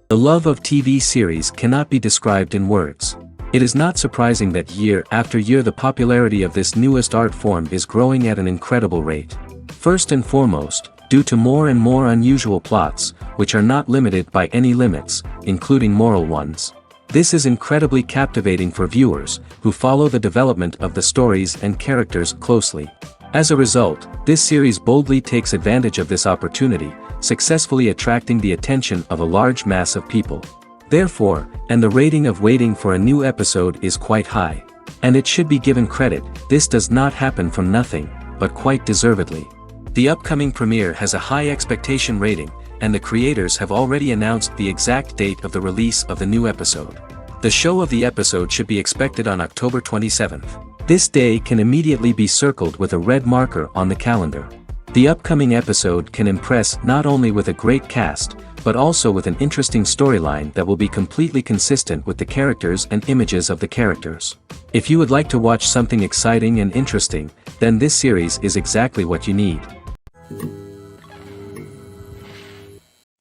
The love of TV series cannot be described in words. It is not surprising that year after year the popularity of this newest art form is growing at an incredible rate. First and foremost, due to more and more unusual plots, which are not limited by any limits, including moral ones. This is incredibly captivating for viewers, who follow the development of the stories and characters closely. As a result, this series boldly takes advantage of this opportunity, successfully attracting the attention of a large mass of people. Therefore, and the rating of waiting for a new episode is quite high. And it should be given credit, this does not happen from nothing, but quite deservedly. The upcoming premiere has a high expectation rating, and the creators have already announced the exact date of the release of the new episode. The show of the episode should be expected on October 27th. This day can immediately be circled with a red marker on the calendar. The upcoming episode can impress not only with a great cast, but also with an interesting storyline that will be completely consistent with the characters and images of the characters. If you would like to watch something exciting and interesting, then this series is exactly what you need.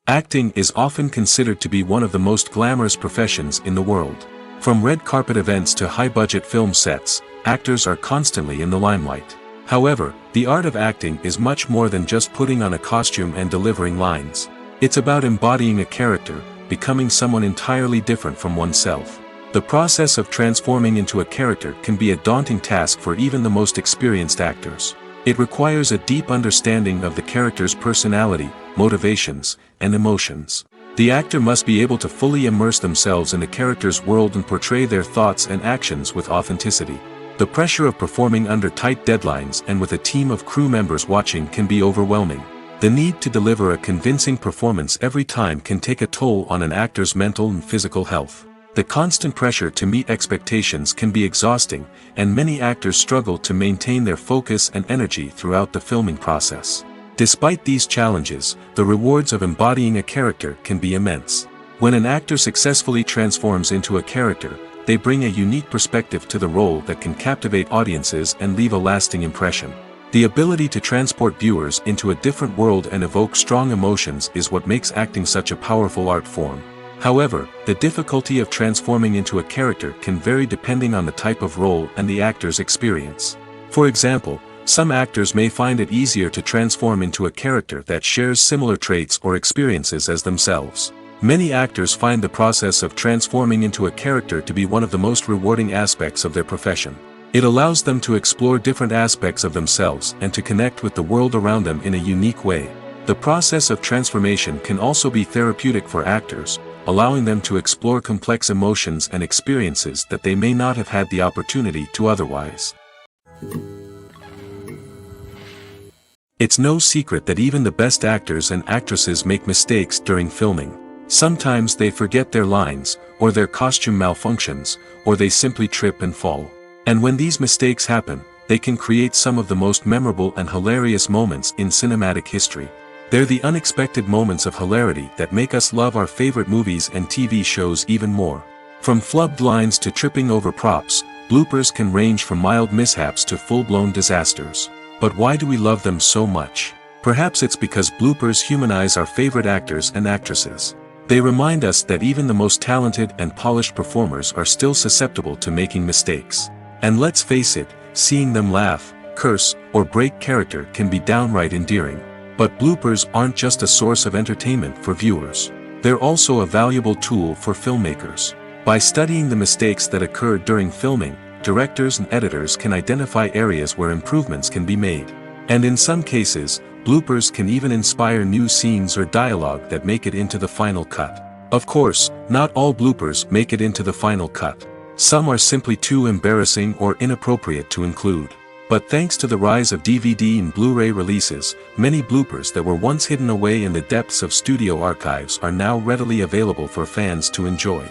Acting is often considered to be one of the most glamorous professions in the world. From red carpet events to high-budget film sets, actors are constantly in the limelight. However, the art of acting is much more than just putting on a costume and delivering lines. It's about embodying a character, becoming someone entirely different from oneself. The process of transforming into a character can be a daunting task for even the most experienced actors. It requires a deep understanding of the character's personality, motivations, and emotions. The actor must be able to fully immerse themselves in the character's world and portray their thoughts and actions with authenticity. The pressure of performing under tight deadlines and with a team of crew members watching can be overwhelming. The need to deliver a convincing performance every time can take a toll on an actor's mental and physical health. The constant pressure to meet expectations can be exhausting, and many actors struggle to maintain their focus and energy throughout the filming process. Despite these challenges, the rewards of embodying a character can be immense. When an actor successfully transforms into a character, they bring a unique perspective to the role that can captivate audiences and leave a lasting impression. The ability to transport viewers into a different world and evoke strong emotions is what makes acting such a powerful art form. However, the difficulty of transforming into a character can vary depending on the type of role and the actor's experience. For example, some actors may find it easier to transform into a character that shares similar traits or experiences as themselves. Many actors find the process of transforming into a character to be one of the most rewarding aspects of their profession. It allows them to explore different aspects of themselves and to connect with the world around them in a unique way. The process of transformation can also be therapeutic for actors, allowing them to explore complex emotions and experiences that they may not have had the opportunity to otherwise. It's no secret that even the best actors and actresses make mistakes during filming. Sometimes they forget their lines, or their costume malfunctions, or they simply trip and fall. And when these mistakes happen, they can create some of the most memorable and hilarious moments in cinematic history. They're the unexpected moments of hilarity that make us love our favorite movies and TV shows even more. From flubbed lines to tripping over props, bloopers can range from mild mishaps to full-blown disasters. But why do we love them so much? Perhaps it's because bloopers humanize our favorite actors and actresses. They remind us that even the most talented and polished performers are still susceptible to making mistakes. And let's face it, seeing them laugh, curse, or break character can be downright endearing. But bloopers aren't just a source of entertainment for viewers. They're also a valuable tool for filmmakers. By studying the mistakes that occurred during filming, directors and editors can identify areas where improvements can be made. And in some cases, bloopers can even inspire new scenes or dialogue that make it into the final cut. Of course, not all bloopers make it into the final cut. Some are simply too embarrassing or inappropriate to include. But thanks to the rise of DVD and Blu-ray releases, many bloopers that were once hidden away in the depths of studio archives are now readily available for fans to enjoy.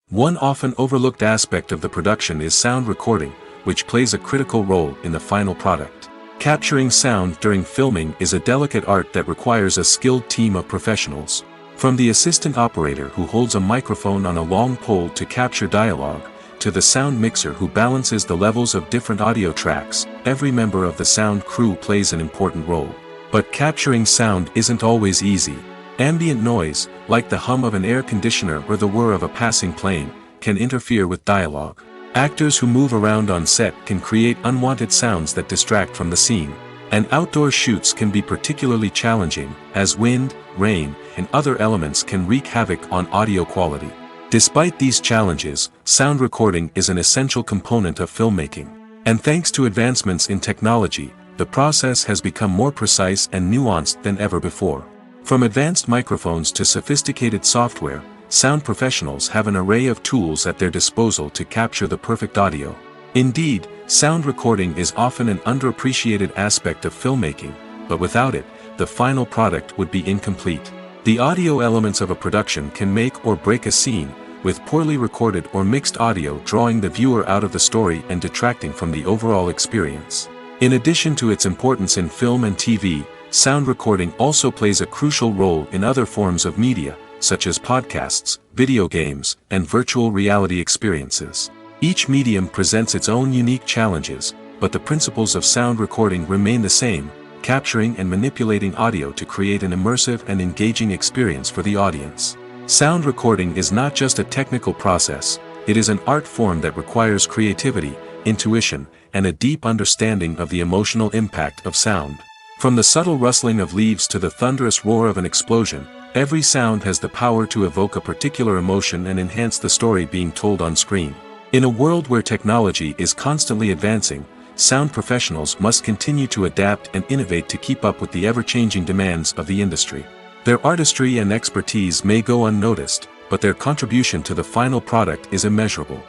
One often overlooked aspect of the production is sound recording, which plays a critical role in the final product. Capturing sound during filming is a delicate art that requires a skilled team of professionals. From the assistant operator who holds a microphone on a long pole to capture dialogue, to the sound mixer who balances the levels of different audio tracks, every member of the sound crew plays an important role. But capturing sound isn't always easy. Ambient noise, like the hum of an air conditioner or the whir of a passing plane, can interfere with dialogue. Actors who move around on set can create unwanted sounds that distract from the scene. And outdoor shoots can be particularly challenging, as wind, rain, and other elements can wreak havoc on audio quality. Despite these challenges, sound recording is an essential component of filmmaking. And thanks to advancements in technology, the process has become more precise and nuanced than ever before. From advanced microphones to sophisticated software, sound professionals have an array of tools at their disposal to capture the perfect audio. Indeed, sound recording is often an underappreciated aspect of filmmaking, but without it, the final product would be incomplete. The audio elements of a production can make or break a scene, with poorly recorded or mixed audio drawing the viewer out of the story and detracting from the overall experience. In addition to its importance in film and TV, sound recording also plays a crucial role in other forms of media, such as podcasts, video games, and virtual reality experiences. Each medium presents its own unique challenges, but the principles of sound recording remain the same, capturing and manipulating audio to create an immersive and engaging experience for the audience. Sound recording is not just a technical process, it is an art form that requires creativity, intuition, and a deep understanding of the emotional impact of sound. From the subtle rustling of leaves to the thunderous roar of an explosion, every sound has the power to evoke a particular emotion and enhance the story being told on screen. In a world where technology is constantly advancing, sound professionals must continue to adapt and innovate to keep up with the ever-changing demands of the industry. Their artistry and expertise may go unnoticed, but their contribution to the final product is immeasurable.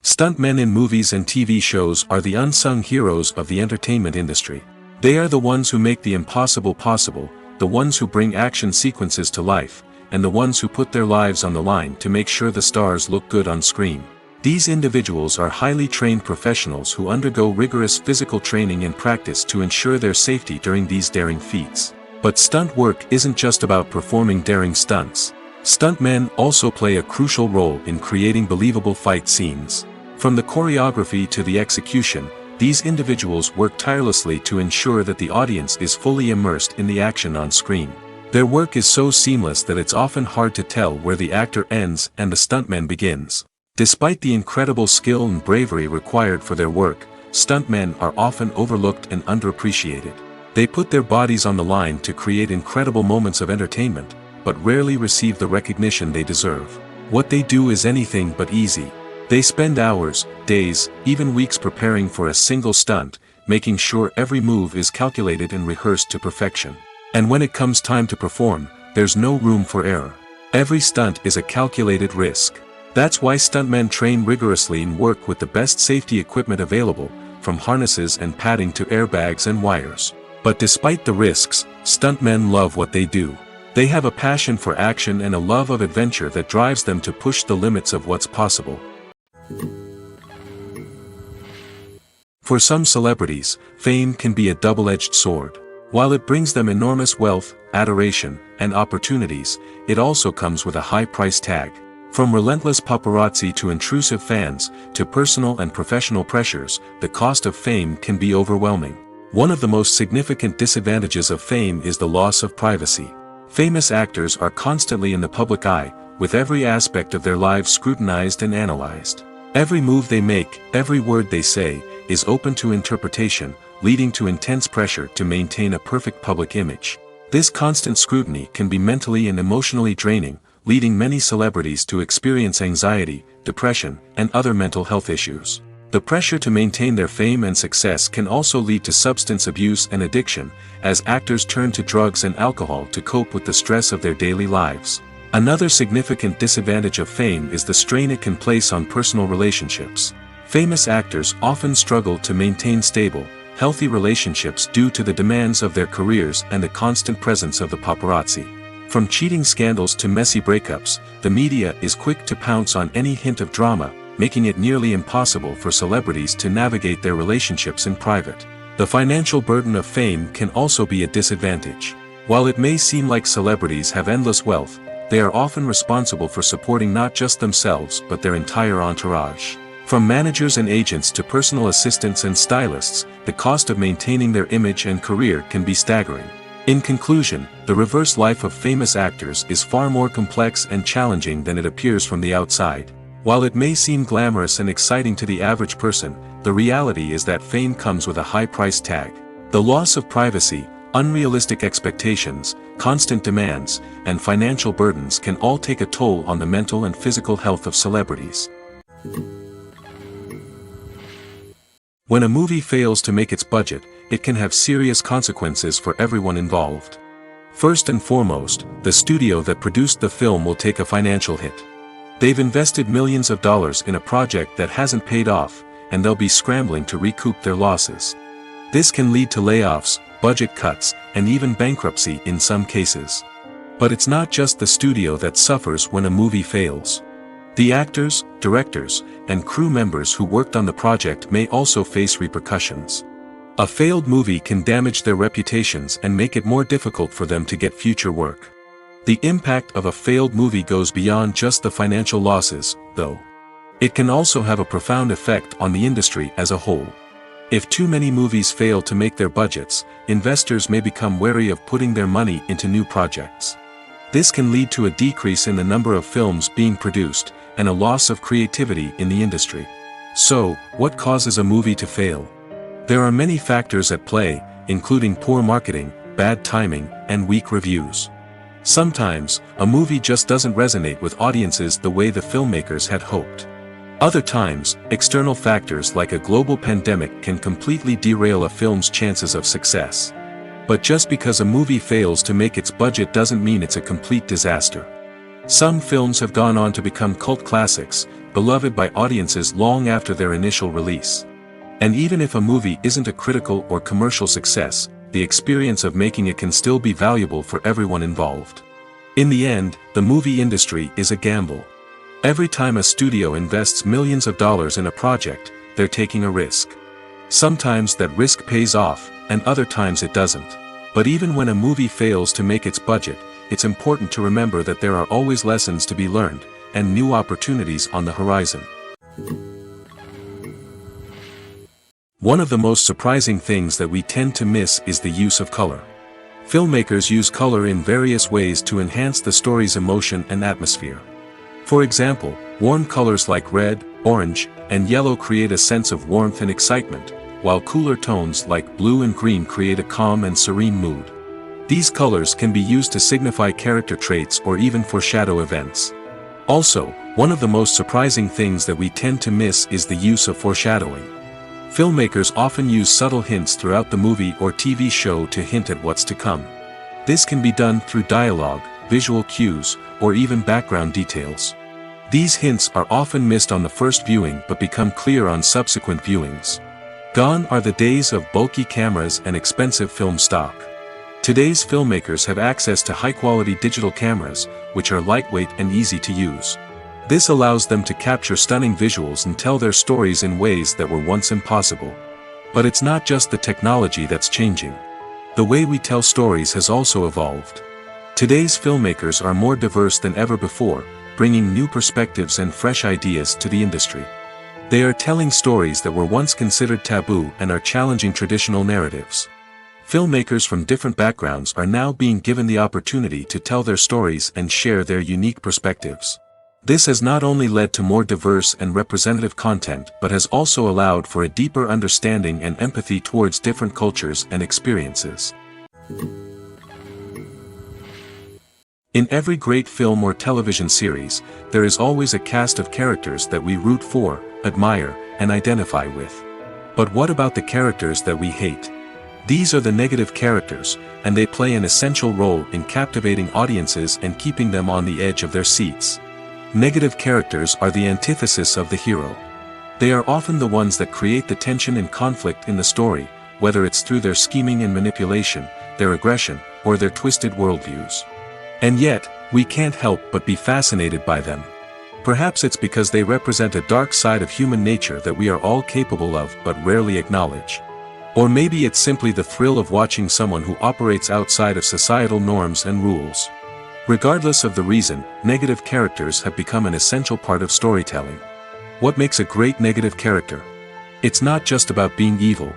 Stuntmen in movies and TV shows are the unsung heroes of the entertainment industry. They are the ones who make the impossible possible, the ones who bring action sequences to life, and the ones who put their lives on the line to make sure the stars look good on screen. These individuals are highly trained professionals who undergo rigorous physical training and practice to ensure their safety during these daring feats. But stunt work isn't just about performing daring stunts. Stuntmen also play a crucial role in creating believable fight scenes. From the choreography to the execution, these individuals work tirelessly to ensure that the audience is fully immersed in the action on screen. Their work is so seamless that it's often hard to tell where the actor ends and the stuntman begins. Despite the incredible skill and bravery required for their work, stuntmen are often overlooked and underappreciated. They put their bodies on the line to create incredible moments of entertainment, but rarely receive the recognition they deserve. What they do is anything but easy. They spend hours, days, even weeks preparing for a single stunt, making sure every move is calculated and rehearsed to perfection. And when it comes time to perform, there's no room for error. Every stunt is a calculated risk. That's why stuntmen train rigorously and work with the best safety equipment available, from harnesses and padding to airbags and wires. But despite the risks, stuntmen love what they do. They have a passion for action and a love of adventure that drives them to push the limits of what's possible. For some celebrities, fame can be a double-edged sword. While it brings them enormous wealth, adoration, and opportunities, it also comes with a high price tag. From relentless paparazzi to intrusive fans, to personal and professional pressures, the cost of fame can be overwhelming. One of the most significant disadvantages of fame is the loss of privacy. Famous actors are constantly in the public eye, with every aspect of their lives scrutinized and analyzed. Every move they make, every word they say, is open to interpretation, leading to intense pressure to maintain a perfect public image. This constant scrutiny can be mentally and emotionally draining, leading many celebrities to experience anxiety, depression, and other mental health issues. The pressure to maintain their fame and success can also lead to substance abuse and addiction, as actors turn to drugs and alcohol to cope with the stress of their daily lives. Another significant disadvantage of fame is the strain it can place on personal relationships. Famous actors often struggle to maintain stable, healthy relationships due to the demands of their careers and the constant presence of the paparazzi. From cheating scandals to messy breakups, the media is quick to pounce on any hint of drama, making it nearly impossible for celebrities to navigate their relationships in private. The financial burden of fame can also be a disadvantage. While it may seem like celebrities have endless wealth, they are often responsible for supporting not just themselves but their entire entourage. From managers and agents to personal assistants and stylists, the cost of maintaining their image and career can be staggering. In conclusion, the reverse life of famous actors is far more complex and challenging than it appears from the outside. While it may seem glamorous and exciting to the average person, the reality is that fame comes with a high price tag. The loss of privacy, unrealistic expectations, constant demands, and financial burdens can all take a toll on the mental and physical health of celebrities. When a movie fails to make its budget, it can have serious consequences for everyone involved. First and foremost, the studio that produced the film will take a financial hit. They've invested millions of dollars in a project that hasn't paid off, and they'll be scrambling to recoup their losses. This can lead to layoffs, budget cuts, and even bankruptcy in some cases. But it's not just the studio that suffers when a movie fails. The actors, directors, and crew members who worked on the project may also face repercussions. A failed movie can damage their reputations and make it more difficult for them to get future work. The impact of a failed movie goes beyond just the financial losses, though. It can also have a profound effect on the industry as a whole. If too many movies fail to make their budgets, investors may become wary of putting their money into new projects. This can lead to a decrease in the number of films being produced, and a loss of creativity in the industry. So, what causes a movie to fail? There are many factors at play, including poor marketing, bad timing, and weak reviews. Sometimes, a movie just doesn't resonate with audiences the way the filmmakers had hoped. Other times, external factors like a global pandemic can completely derail a film's chances of success. But just because a movie fails to make its budget doesn't mean it's a complete disaster. Some films have gone on to become cult classics, beloved by audiences long after their initial release. And even if a movie isn't a critical or commercial success, the experience of making it can still be valuable for everyone involved. In the end, the movie industry is a gamble. Every time a studio invests millions of dollars in a project, they're taking a risk. Sometimes that risk pays off, and other times it doesn't. But even when a movie fails to make its budget, it's important to remember that there are always lessons to be learned, and new opportunities on the horizon. One of the most surprising things that we tend to miss is the use of color. Filmmakers use color in various ways to enhance the story's emotion and atmosphere. For example, warm colors like red, orange, and yellow create a sense of warmth and excitement, while cooler tones like blue and green create a calm and serene mood. These colors can be used to signify character traits or even foreshadow events. Also, one of the most surprising things that we tend to miss is the use of foreshadowing. Filmmakers often use subtle hints throughout the movie or TV show to hint at what's to come. This can be done through dialogue, visual cues, or even background details. These hints are often missed on the first viewing but become clear on subsequent viewings. Gone are the days of bulky cameras and expensive film stock. Today's filmmakers have access to high-quality digital cameras, which are lightweight and easy to use. This allows them to capture stunning visuals and tell their stories in ways that were once impossible. But it's not just the technology that's changing. The way we tell stories has also evolved. Today's filmmakers are more diverse than ever before, bringing new perspectives and fresh ideas to the industry. They are telling stories that were once considered taboo and are challenging traditional narratives. Filmmakers from different backgrounds are now being given the opportunity to tell their stories and share their unique perspectives. This has not only led to more diverse and representative content but has also allowed for a deeper understanding and empathy towards different cultures and experiences. In every great film or television series, there is always a cast of characters that we root for, admire, and identify with. But what about the characters that we hate? These are the negative characters, and they play an essential role in captivating audiences and keeping them on the edge of their seats. Negative characters are the antithesis of the hero. They are often the ones that create the tension and conflict in the story, whether it's through their scheming and manipulation, their aggression, or their twisted worldviews. And yet, we can't help but be fascinated by them. Perhaps it's because they represent a dark side of human nature that we are all capable of but rarely acknowledge. Or maybe it's simply the thrill of watching someone who operates outside of societal norms and rules. Regardless of the reason, negative characters have become an essential part of storytelling. What makes a great negative character? It's not just about being evil.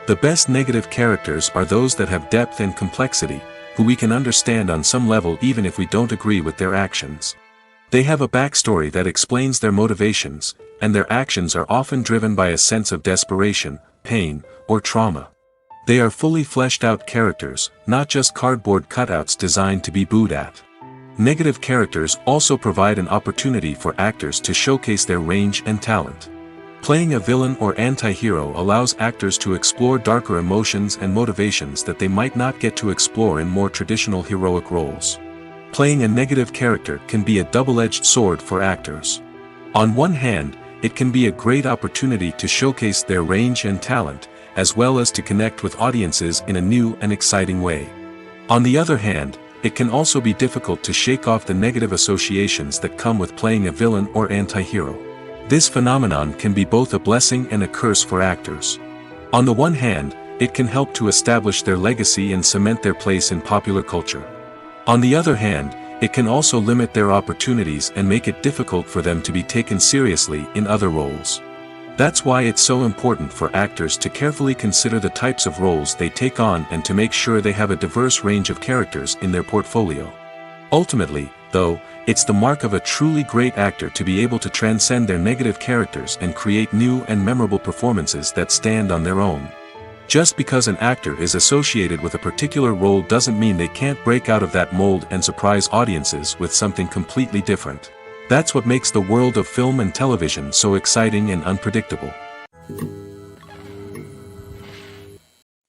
The best negative characters are those that have depth and complexity, who we can understand on some level even if we don't agree with their actions. They have a backstory that explains their motivations, and their actions are often driven by a sense of desperation, pain, or trauma. They are fully fleshed out characters, not just cardboard cutouts designed to be booed at. Negative characters also provide an opportunity for actors to showcase their range and talent. Playing a villain or anti-hero allows actors to explore darker emotions and motivations that they might not get to explore in more traditional heroic roles. Playing a negative character can be a double-edged sword for actors. On one hand, it can be a great opportunity to showcase their range and talent, as well as to connect with audiences in a new and exciting way. On the other hand, it can also be difficult to shake off the negative associations that come with playing a villain or anti-hero. This phenomenon can be both a blessing and a curse for actors. On the one hand, it can help to establish their legacy and cement their place in popular culture. On the other hand, it can also limit their opportunities and make it difficult for them to be taken seriously in other roles. That's why it's so important for actors to carefully consider the types of roles they take on and to make sure they have a diverse range of characters in their portfolio. Ultimately, though, it's the mark of a truly great actor to be able to transcend their negative characters and create new and memorable performances that stand on their own. Just because an actor is associated with a particular role doesn't mean they can't break out of that mold and surprise audiences with something completely different. That's what makes the world of film and television so exciting and unpredictable.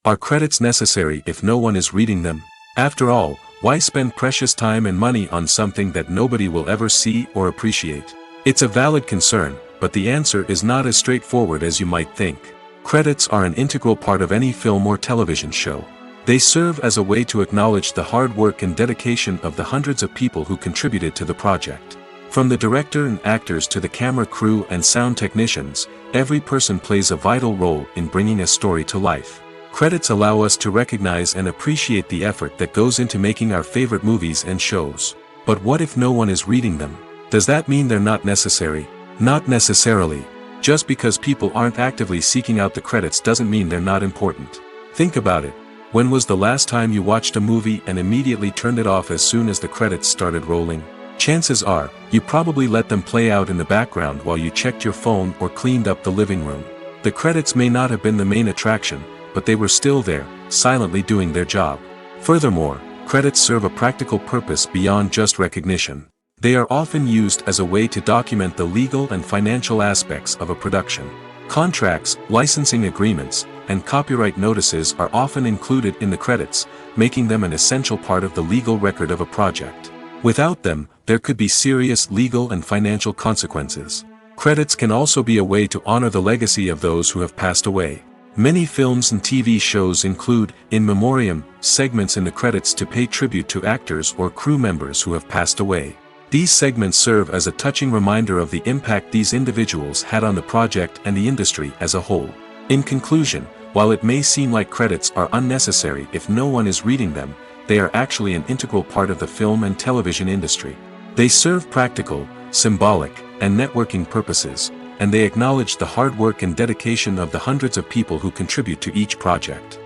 Are credits necessary if no one is reading them? After all, why spend precious time and money on something that nobody will ever see or appreciate? It's a valid concern, but the answer is not as straightforward as you might think. Credits are an integral part of any film or television show. They serve as a way to acknowledge the hard work and dedication of the hundreds of people who contributed to the project. From the director and actors to the camera crew and sound technicians, every person plays a vital role in bringing a story to life. Credits allow us to recognize and appreciate the effort that goes into making our favorite movies and shows. But what if no one is reading them? Does that mean they're not necessary? Not necessarily. Just because people aren't actively seeking out the credits doesn't mean they're not important. Think about it. When was the last time you watched a movie and immediately turned it off as soon as the credits started rolling? Chances are, you probably let them play out in the background while you checked your phone or cleaned up the living room. The credits may not have been the main attraction, but they were still there, silently doing their job. Furthermore, credits serve a practical purpose beyond just recognition. They are often used as a way to document the legal and financial aspects of a production. Contracts, licensing agreements, and copyright notices are often included in the credits, making them an essential part of the legal record of a project. Without them, there could be serious legal and financial consequences. Credits can also be a way to honor the legacy of those who have passed away. Many films and TV shows include, in memoriam, segments in the credits to pay tribute to actors or crew members who have passed away. These segments serve as a touching reminder of the impact these individuals had on the project and the industry as a whole. In conclusion, while it may seem like credits are unnecessary if no one is reading them, they are actually an integral part of the film and television industry. They serve practical, symbolic, and networking purposes, and they acknowledge the hard work and dedication of the hundreds of people who contribute to each project.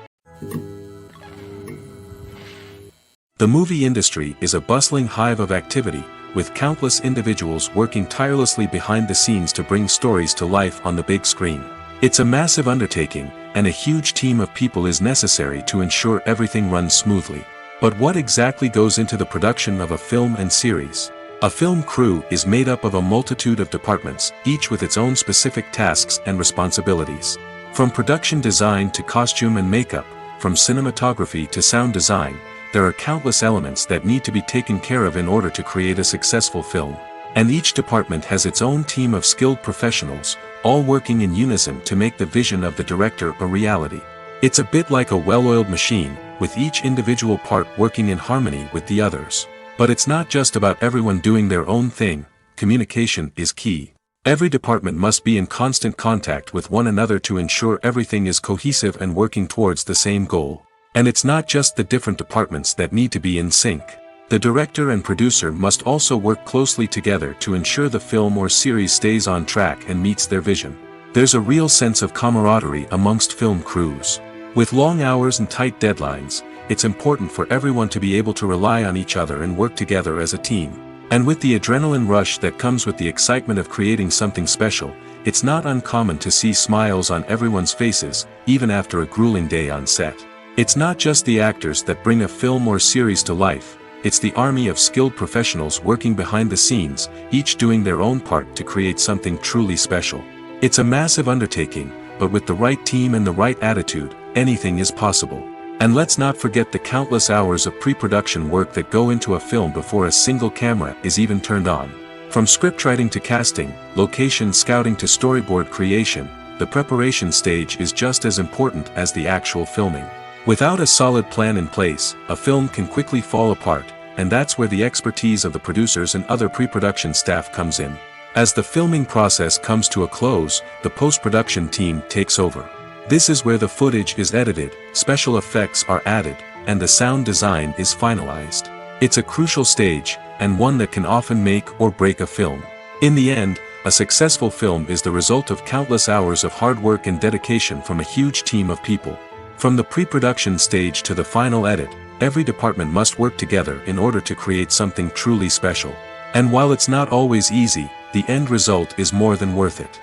The movie industry is a bustling hive of activity, with countless individuals working tirelessly behind the scenes to bring stories to life on the big screen. It's a massive undertaking, and a huge team of people is necessary to ensure everything runs smoothly. But what exactly goes into the production of a film and series? A film crew is made up of a multitude of departments, each with its own specific tasks and responsibilities. From production design to costume and makeup, from cinematography to sound design, there are countless elements that need to be taken care of in order to create a successful film. And each department has its own team of skilled professionals, all working in unison to make the vision of the director a reality. It's a bit like a well-oiled machine, with each individual part working in harmony with the others. But it's not just about everyone doing their own thing. Communication is key. Every department must be in constant contact with one another to ensure everything is cohesive and working towards the same goal. And it's not just the different departments that need to be in sync. The director and producer must also work closely together to ensure the film or series stays on track and meets their vision. There's a real sense of camaraderie amongst film crews. With long hours and tight deadlines, it's important for everyone to be able to rely on each other and work together as a team. And with the adrenaline rush that comes with the excitement of creating something special, it's not uncommon to see smiles on everyone's faces, even after a grueling day on set. It's not just the actors that bring a film or series to life, it's the army of skilled professionals working behind the scenes, each doing their own part to create something truly special. It's a massive undertaking, but with the right team and the right attitude, anything is possible. And let's not forget the countless hours of pre-production work that go into a film before a single camera is even turned on. From scriptwriting to casting, location scouting to storyboard creation, the preparation stage is just as important as the actual filming. Without a solid plan in place, a film can quickly fall apart, and that's where the expertise of the producers and other pre-production staff comes in. As the filming process comes to a close, the post-production team takes over. This is where the footage is edited, special effects are added, and the sound design is finalized. It's a crucial stage, and one that can often make or break a film. In the end, a successful film is the result of countless hours of hard work and dedication from a huge team of people. From the pre-production stage to the final edit, every department must work together in order to create something truly special. And while it's not always easy, the end result is more than worth it.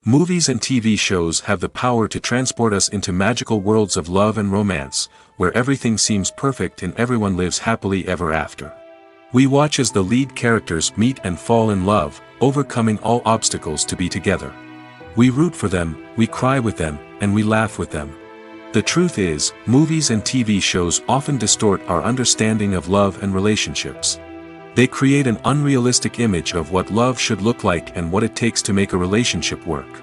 Movies and TV shows have the power to transport us into magical worlds of love and romance, where everything seems perfect and everyone lives happily ever after. We watch as the lead characters meet and fall in love, overcoming all obstacles to be together. We root for them, we cry with them, and we laugh with them. The truth is, movies and TV shows often distort our understanding of love and relationships. They create an unrealistic image of what love should look like and what it takes to make a relationship work.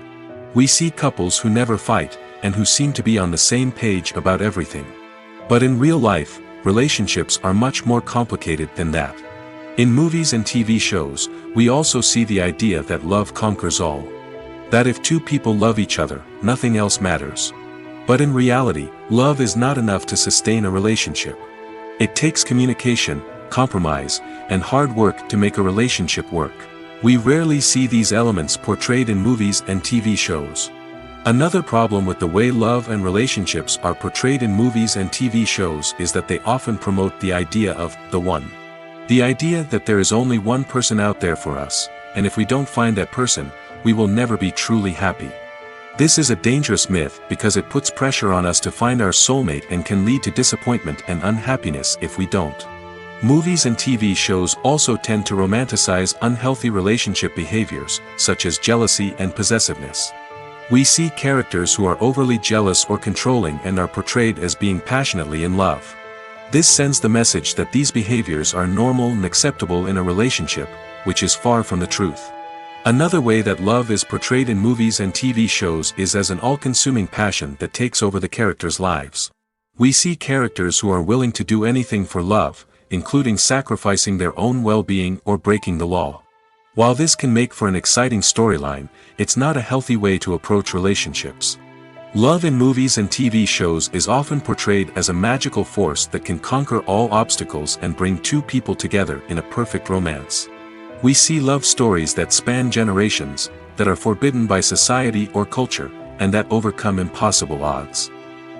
We see couples who never fight, and who seem to be on the same page about everything. But in real life, relationships are much more complicated than that. In movies and TV shows, we also see the idea that love conquers all. That if two people love each other, nothing else matters. But in reality, love is not enough to sustain a relationship. It takes communication, compromise, and hard work to make a relationship work. We rarely see these elements portrayed in movies and TV shows. Another problem with the way love and relationships are portrayed in movies and TV shows is that they often promote the idea of the one. The idea that there is only one person out there for us, and if we don't find that person, we will never be truly happy. This is a dangerous myth because it puts pressure on us to find our soulmate and can lead to disappointment and unhappiness if we don't. Movies and TV shows also tend to romanticize unhealthy relationship behaviors, such as jealousy and possessiveness. We see characters who are overly jealous or controlling and are portrayed as being passionately in love. This sends the message that these behaviors are normal and acceptable in a relationship, which is far from the truth. Another way that love is portrayed in movies and TV shows is as an all-consuming passion that takes over the characters' lives. We see characters who are willing to do anything for love, including sacrificing their own well-being or breaking the law. While this can make for an exciting storyline, it's not a healthy way to approach relationships. Love in movies and TV shows is often portrayed as a magical force that can conquer all obstacles and bring two people together in a perfect romance. We see love stories that span generations, that are forbidden by society or culture, and that overcome impossible odds.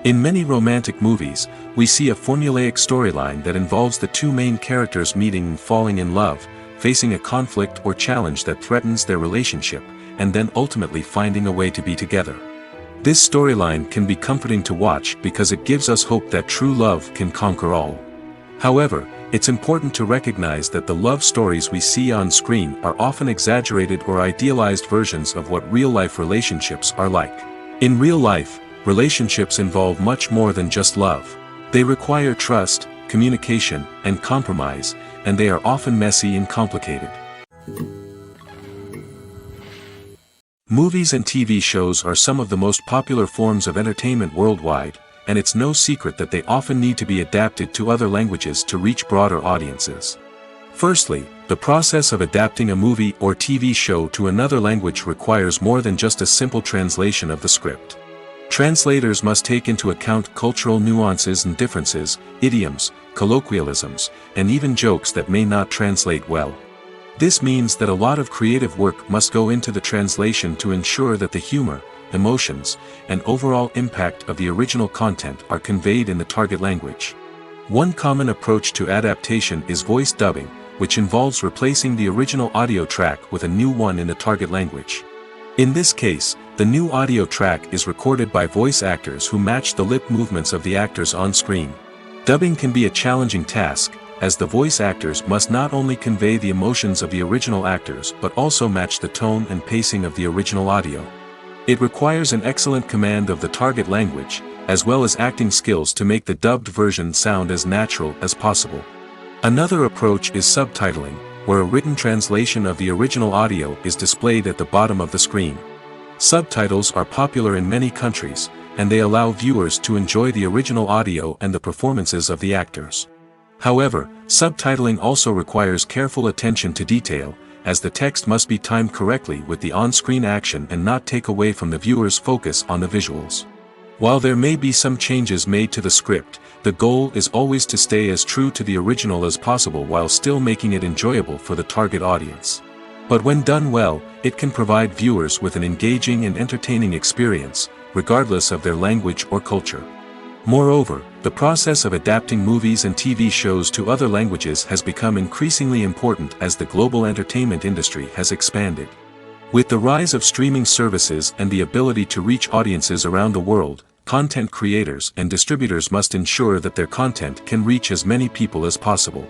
In many romantic movies, we see a formulaic storyline that involves the two main characters meeting and falling in love, facing a conflict or challenge that threatens their relationship, and then ultimately finding a way to be together. This storyline can be comforting to watch because it gives us hope that true love can conquer all. However, it's important to recognize that the love stories we see on screen are often exaggerated or idealized versions of what real-life relationships are like. In real life, relationships involve much more than just love. They require trust, communication, and compromise, and they are often messy and complicated. Movies and TV shows are some of the most popular forms of entertainment worldwide, and it's no secret that they often need to be adapted to other languages to reach broader audiences. Firstly, the process of adapting a movie or TV show to another language requires more than just a simple translation of the script. Translators must take into account cultural nuances and differences, idioms, colloquialisms, and even jokes that may not translate well. This means that a lot of creative work must go into the translation to ensure that the humor, emotions, and overall impact of the original content are conveyed in the target language. One common approach to adaptation is voice dubbing, which involves replacing the original audio track with a new one in the target language. In this case, the new audio track is recorded by voice actors who match the lip movements of the actors on screen. Dubbing can be a challenging task, as the voice actors must not only convey the emotions of the original actors but also match the tone and pacing of the original audio. It requires an excellent command of the target language, as well as acting skills to make the dubbed version sound as natural as possible. Another approach is subtitling, where a written translation of the original audio is displayed at the bottom of the screen. Subtitles are popular in many countries, and they allow viewers to enjoy the original audio and the performances of the actors. However, subtitling also requires careful attention to detail, as the text must be timed correctly with the on-screen action and not take away from the viewer's focus on the visuals. While there may be some changes made to the script, the goal is always to stay as true to the original as possible while still making it enjoyable for the target audience. But when done well, it can provide viewers with an engaging and entertaining experience, regardless of their language or culture. Moreover, the process of adapting movies and TV shows to other languages has become increasingly important as the global entertainment industry has expanded. With the rise of streaming services and the ability to reach audiences around the world, content creators and distributors must ensure that their content can reach as many people as possible.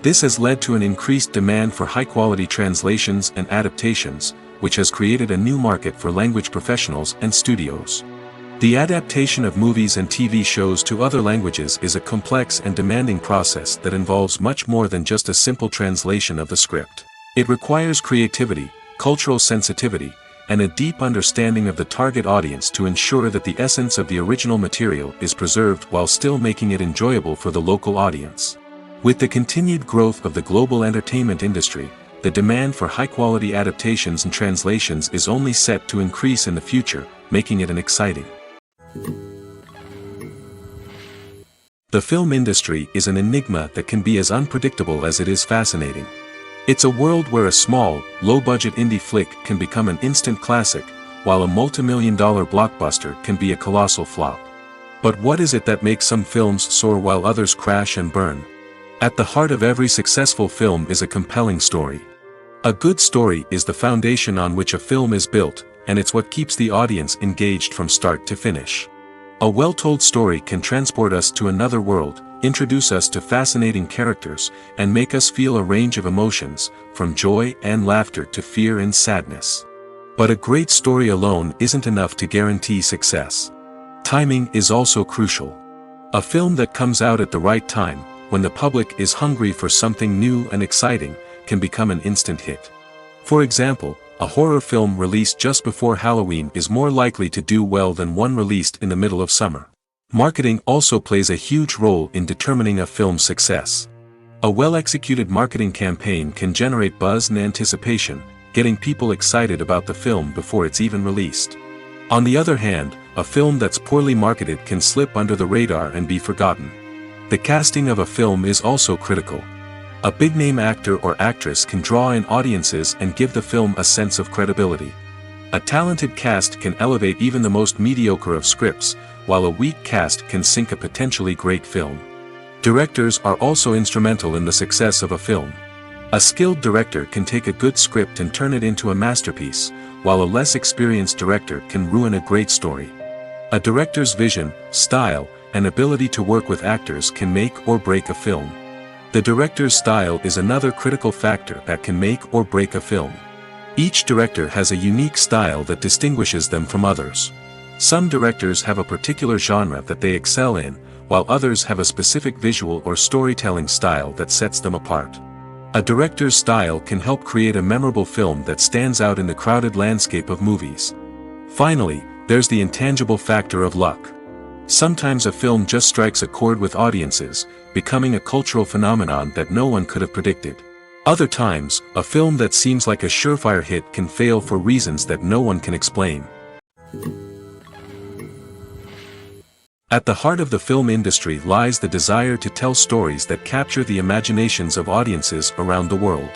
This has led to an increased demand for high-quality translations and adaptations, which has created a new market for language professionals and studios. The adaptation of movies and TV shows to other languages is a complex and demanding process that involves much more than just a simple translation of the script. It requires creativity, cultural sensitivity, and a deep understanding of the target audience to ensure that the essence of the original material is preserved while still making it enjoyable for the local audience. With the continued growth of the global entertainment industry, the demand for high-quality adaptations and translations is only set to increase in the future, making it an exciting. The film industry is an enigma that can be as unpredictable as it is fascinating. It's a world where a small, low-budget indie flick can become an instant classic, while a multi-million-dollar blockbuster can be a colossal flop. But what is it that makes some films soar while others crash and burn? At the heart of every successful film is a compelling story. A good story is the foundation on which a film is built, and it's what keeps the audience engaged from start to finish. A well-told story can transport us to another world, introduce us to fascinating characters, and make us feel a range of emotions, from joy and laughter to fear and sadness. But a great story alone isn't enough to guarantee success. Timing is also crucial. A film that comes out at the right time, when the public is hungry for something new and exciting, can become an instant hit. For example, a horror film released just before Halloween is more likely to do well than one released in the middle of summer. Marketing also plays a huge role in determining a film's success. A well-executed marketing campaign can generate buzz and anticipation, getting people excited about the film before it's even released. On the other hand, a film that's poorly marketed can slip under the radar and be forgotten. The casting of a film is also critical. A big-name actor or actress can draw in audiences and give the film a sense of credibility. A talented cast can elevate even the most mediocre of scripts, while a weak cast can sink a potentially great film. Directors are also instrumental in the success of a film. A skilled director can take a good script and turn it into a masterpiece, while a less experienced director can ruin a great story. A director's vision, style, and ability to work with actors can make or break a film. The director's style is another critical factor that can make or break a film. Each director has a unique style that distinguishes them from others. Some directors have a particular genre that they excel in, while others have a specific visual or storytelling style that sets them apart. A director's style can help create a memorable film that stands out in the crowded landscape of movies. Finally, there's the intangible factor of luck. Sometimes a film just strikes a chord with audiences, becoming a cultural phenomenon that no one could have predicted. Other times, a film that seems like a surefire hit can fail for reasons that no one can explain. At the heart of the film industry lies the desire to tell stories that capture the imaginations of audiences around the world.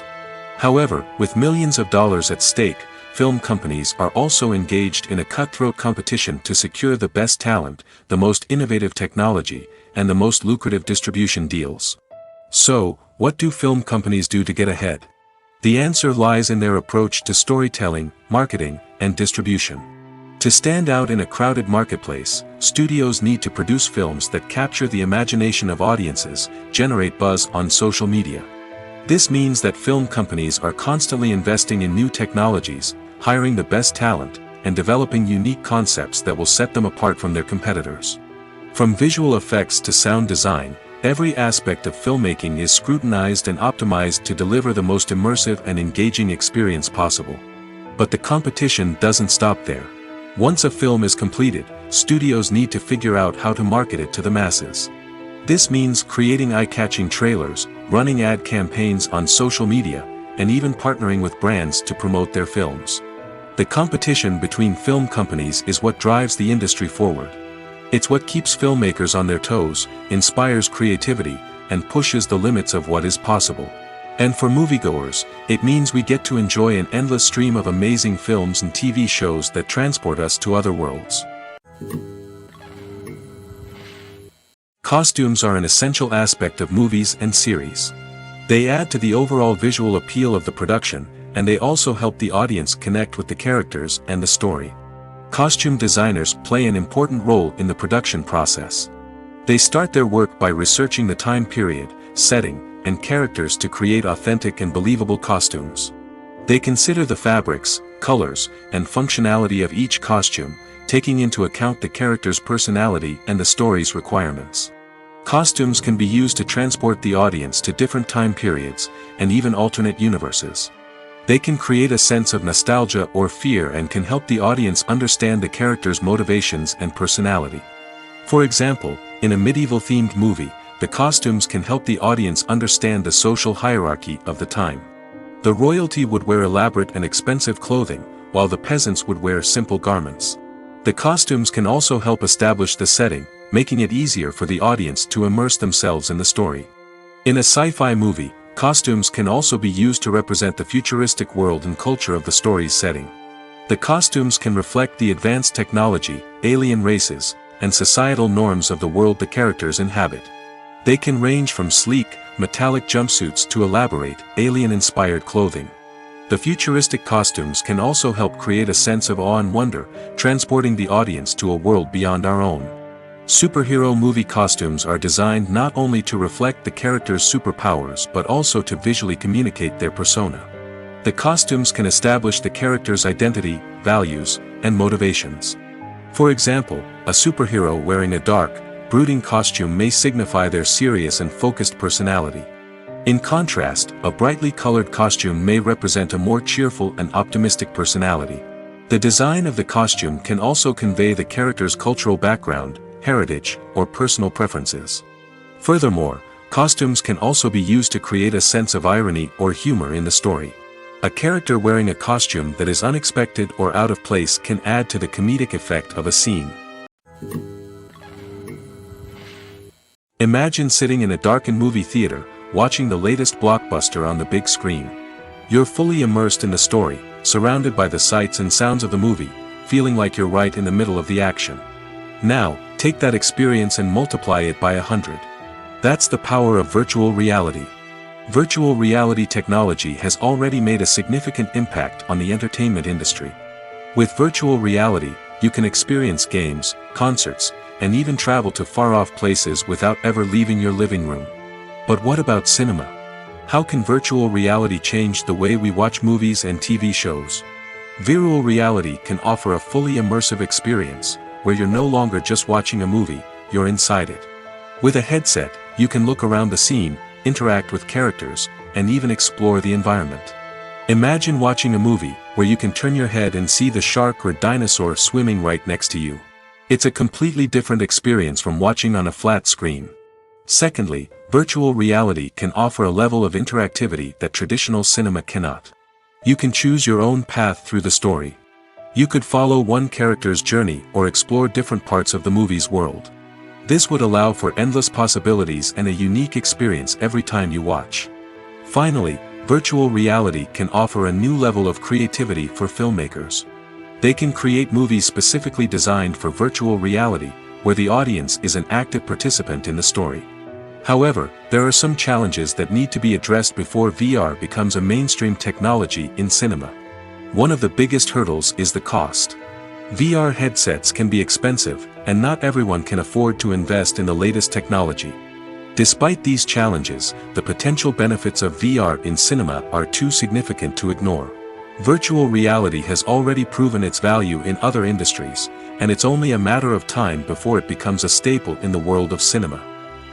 However, with millions of dollars at stake, film companies are also engaged in a cutthroat competition to secure the best talent, the most innovative technology, and the most lucrative distribution deals. So, what do film companies do to get ahead? The answer lies in their approach to storytelling, marketing, and distribution. To stand out in a crowded marketplace, studios need to produce films that capture the imagination of audiences, generate buzz on social media. This means that film companies are constantly investing in new technologies, hiring the best talent, and developing unique concepts that will set them apart from their competitors. From visual effects to sound design, every aspect of filmmaking is scrutinized and optimized to deliver the most immersive and engaging experience possible. But the competition doesn't stop there. Once a film is completed, studios need to figure out how to market it to the masses. This means creating eye-catching trailers, running ad campaigns on social media, and even partnering with brands to promote their films. The competition between film companies is what drives the industry forward. It's what keeps filmmakers on their toes, inspires creativity, and pushes the limits of what is possible. And for moviegoers, it means we get to enjoy an endless stream of amazing films and TV shows that transport us to other worlds. Costumes are an essential aspect of movies and series. They add to the overall visual appeal of the production, and they also help the audience connect with the characters and the story. Costume designers play an important role in the production process. They start their work by researching the time period, setting, and characters to create authentic and believable costumes. They consider the fabrics, colors, and functionality of each costume, taking into account the character's personality and the story's requirements. Costumes can be used to transport the audience to different time periods, and even alternate universes. They can create a sense of nostalgia or fear and can help the audience understand the character's motivations and personality. For example, in a medieval-themed movie, the costumes can help the audience understand the social hierarchy of the time. The royalty would wear elaborate and expensive clothing, while the peasants would wear simple garments. The costumes can also help establish the setting, making it easier for the audience to immerse themselves in the story. In a sci-fi movie, costumes can also be used to represent the futuristic world and culture of the story's setting. The costumes can reflect the advanced technology, alien races, and societal norms of the world the characters inhabit. They can range from sleek, metallic jumpsuits to elaborate, alien-inspired clothing. The futuristic costumes can also help create a sense of awe and wonder, transporting the audience to a world beyond our own. Superhero movie costumes are designed not only to reflect the character's superpowers but also to visually communicate their persona. The costumes can establish the character's identity, values, and motivations. For example, a superhero wearing a dark, brooding costume may signify their serious and focused personality. In contrast, a brightly colored costume may represent a more cheerful and optimistic personality. The design of the costume can also convey the character's cultural background, heritage, or personal preferences. Furthermore, costumes can also be used to create a sense of irony or humor in the story. A character wearing a costume that is unexpected or out of place can add to the comedic effect of a scene. Imagine sitting in a darkened movie theater, watching the latest blockbuster on the big screen. You're fully immersed in the story, surrounded by the sights and sounds of the movie, feeling like you're right in the middle of the action. Now, take that experience and multiply it by 100. That's the power of virtual reality. Virtual reality technology has already made a significant impact on the entertainment industry. With virtual reality, you can experience games, concerts, and even travel to far-off places without ever leaving your living room. But what about cinema? How can virtual reality change the way we watch movies and TV shows? Virtual reality can offer a fully immersive experience, where you're no longer just watching a movie, you're inside it. With a headset, you can look around the scene, interact with characters, and even explore the environment. Imagine watching a movie where you can turn your head and see the shark or dinosaur swimming right next to you. It's a completely different experience from watching on a flat screen. Secondly, virtual reality can offer a level of interactivity that traditional cinema cannot. You can choose your own path through the story. You could follow one character's journey or explore different parts of the movie's world. This would allow for endless possibilities and a unique experience every time you watch. Finally, virtual reality can offer a new level of creativity for filmmakers. They can create movies specifically designed for virtual reality, where the audience is an active participant in the story. However, there are some challenges that need to be addressed before VR becomes a mainstream technology in cinema. One of the biggest hurdles is the cost. VR headsets can be expensive, and not everyone can afford to invest in the latest technology. Despite these challenges, the potential benefits of VR in cinema are too significant to ignore. Virtual reality has already proven its value in other industries, and it's only a matter of time before it becomes a staple in the world of cinema.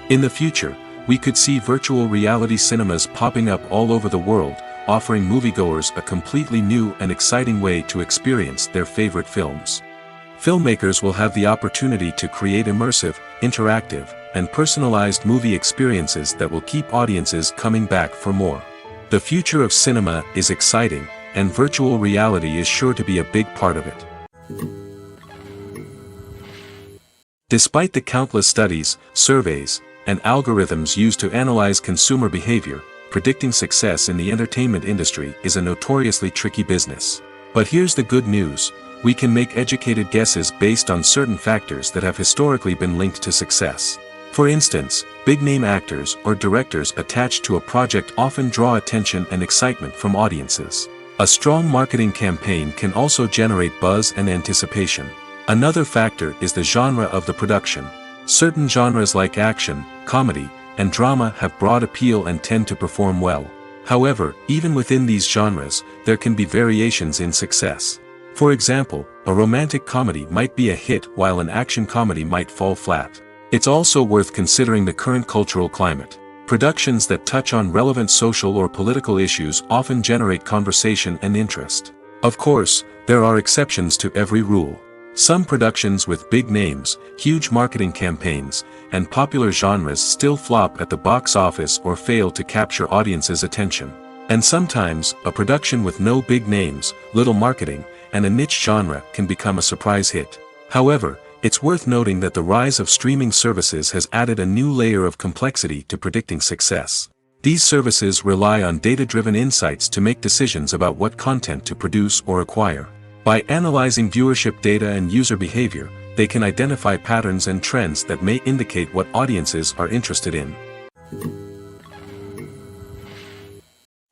In the future, we could see virtual reality cinemas popping up all over the world, offering moviegoers a completely new and exciting way to experience their favorite films. Filmmakers will have the opportunity to create immersive, interactive, and personalized movie experiences that will keep audiences coming back for more. The future of cinema is exciting, and virtual reality is sure to be a big part of it. Despite the countless studies, surveys, and algorithms used to analyze consumer behavior, predicting success in the entertainment industry is a notoriously tricky business. But here's the good news: we can make educated guesses based on certain factors that have historically been linked to success. For instance, big-name actors or directors attached to a project often draw attention and excitement from audiences. A strong marketing campaign can also generate buzz and anticipation. Another factor is the genre of the production. Certain genres like action, comedy, and drama have broad appeal and tend to perform well. However, even within these genres, there can be variations in success. For example, a romantic comedy might be a hit while an action comedy might fall flat. It's also worth considering the current cultural climate. Productions that touch on relevant social or political issues often generate conversation and interest. Of course, there are exceptions to every rule. Some productions with big names, huge marketing campaigns, and popular genres still flop at the box office or fail to capture audiences' attention. And sometimes, a production with no big names, little marketing, and a niche genre can become a surprise hit. However, it's worth noting that the rise of streaming services has added a new layer of complexity to predicting success. These services rely on data-driven insights to make decisions about what content to produce or acquire. By analyzing viewership data and user behavior, they can identify patterns and trends that may indicate what audiences are interested in.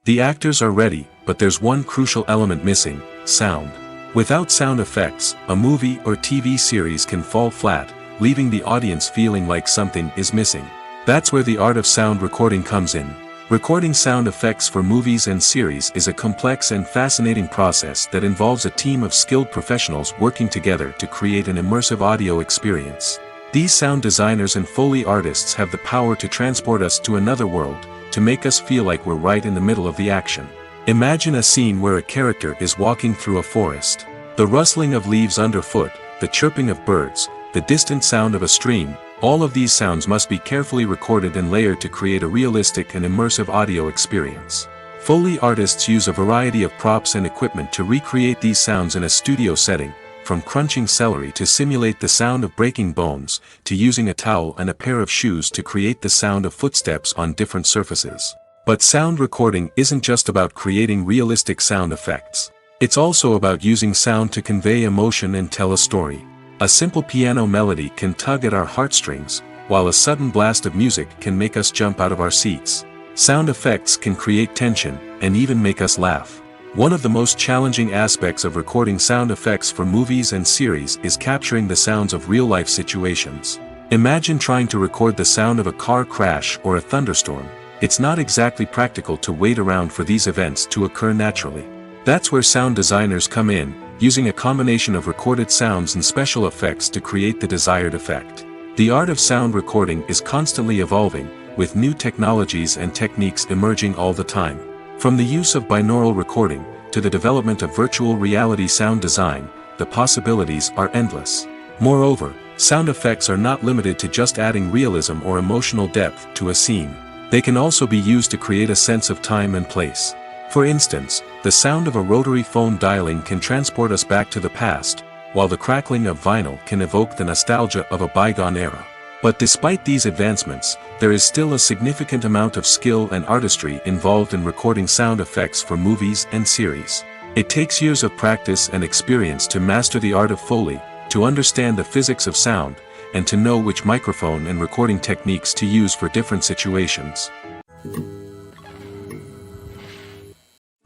The actors are ready, but there's one crucial element missing: sound. Without sound effects, a movie or TV series can fall flat, leaving the audience feeling like something is missing. That's where the art of sound recording comes in. Recording sound effects for movies and series is a complex and fascinating process that involves a team of skilled professionals working together to create an immersive audio experience. These sound designers and Foley artists have the power to transport us to another world, to make us feel like we're right in the middle of the action. Imagine a scene where a character is walking through a forest. The rustling of leaves underfoot, the chirping of birds, the distant sound of a stream, all of these sounds must be carefully recorded and layered to create a realistic and immersive audio experience. Foley artists use a variety of props and equipment to recreate these sounds in a studio setting, from crunching celery to simulate the sound of breaking bones, to using a towel and a pair of shoes to create the sound of footsteps on different surfaces. But sound recording isn't just about creating realistic sound effects. It's also about using sound to convey emotion and tell a story. A simple piano melody can tug at our heartstrings, while a sudden blast of music can make us jump out of our seats. Sound effects can create tension, and even make us laugh. One of the most challenging aspects of recording sound effects for movies and series is capturing the sounds of real-life situations. Imagine trying to record the sound of a car crash or a thunderstorm. It's not exactly practical to wait around for these events to occur naturally. That's where sound designers come in, using a combination of recorded sounds and special effects to create the desired effect. The art of sound recording is constantly evolving, with new technologies and techniques emerging all the time. From the use of binaural recording, to the development of virtual reality sound design, the possibilities are endless. Moreover, sound effects are not limited to just adding realism or emotional depth to a scene. They can also be used to create a sense of time and place. For instance, the sound of a rotary phone dialing can transport us back to the past, while the crackling of vinyl can evoke the nostalgia of a bygone era. But despite these advancements, there is still a significant amount of skill and artistry involved in recording sound effects for movies and series. It takes years of practice and experience to master the art of Foley, to understand the physics of sound, and to know which microphone and recording techniques to use for different situations.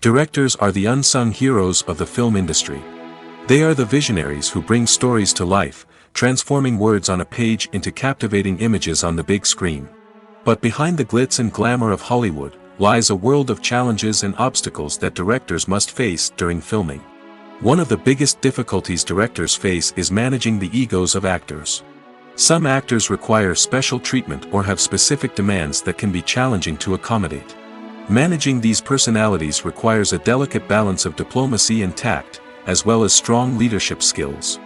Directors are the unsung heroes of the film industry. They are the visionaries who bring stories to life, transforming words on a page into captivating images on the big screen. But behind the glitz and glamour of Hollywood lies a world of challenges and obstacles that directors must face during filming. One of the biggest difficulties directors face is managing the egos of actors. Some actors require special treatment or have specific demands that can be challenging to accommodate. Managing these personalities requires a delicate balance of diplomacy and tact, as well as strong leadership skills.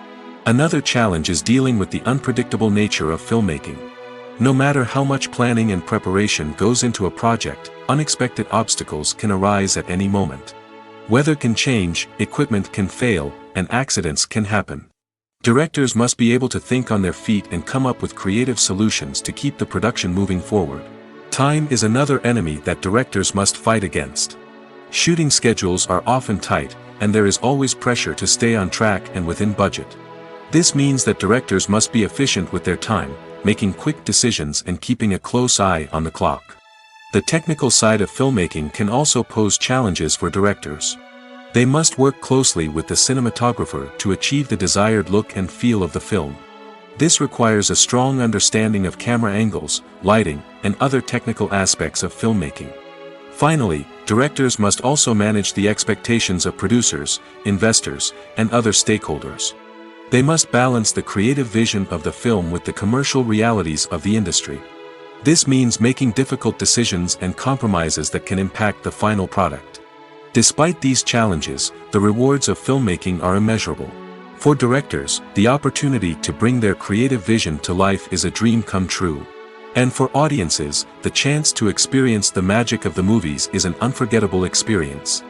Another challenge is dealing with the unpredictable nature of filmmaking. No matter how much planning and preparation goes into a project, unexpected obstacles can arise at any moment. Weather can change, equipment can fail, and accidents can happen. Directors must be able to think on their feet and come up with creative solutions to keep the production moving forward. Time is another enemy that directors must fight against. Shooting schedules are often tight, and there is always pressure to stay on track and within budget. This means that directors must be efficient with their time, making quick decisions and keeping a close eye on the clock. The technical side of filmmaking can also pose challenges for directors. They must work closely with the cinematographer to achieve the desired look and feel of the film. This requires a strong understanding of camera angles, lighting, and other technical aspects of filmmaking. Finally, directors must also manage the expectations of producers, investors, and other stakeholders. They must balance the creative vision of the film with the commercial realities of the industry. This means making difficult decisions and compromises that can impact the final product. Despite these challenges, the rewards of filmmaking are immeasurable. For directors, the opportunity to bring their creative vision to life is a dream come true. And for audiences, the chance to experience the magic of the movies is an unforgettable experience.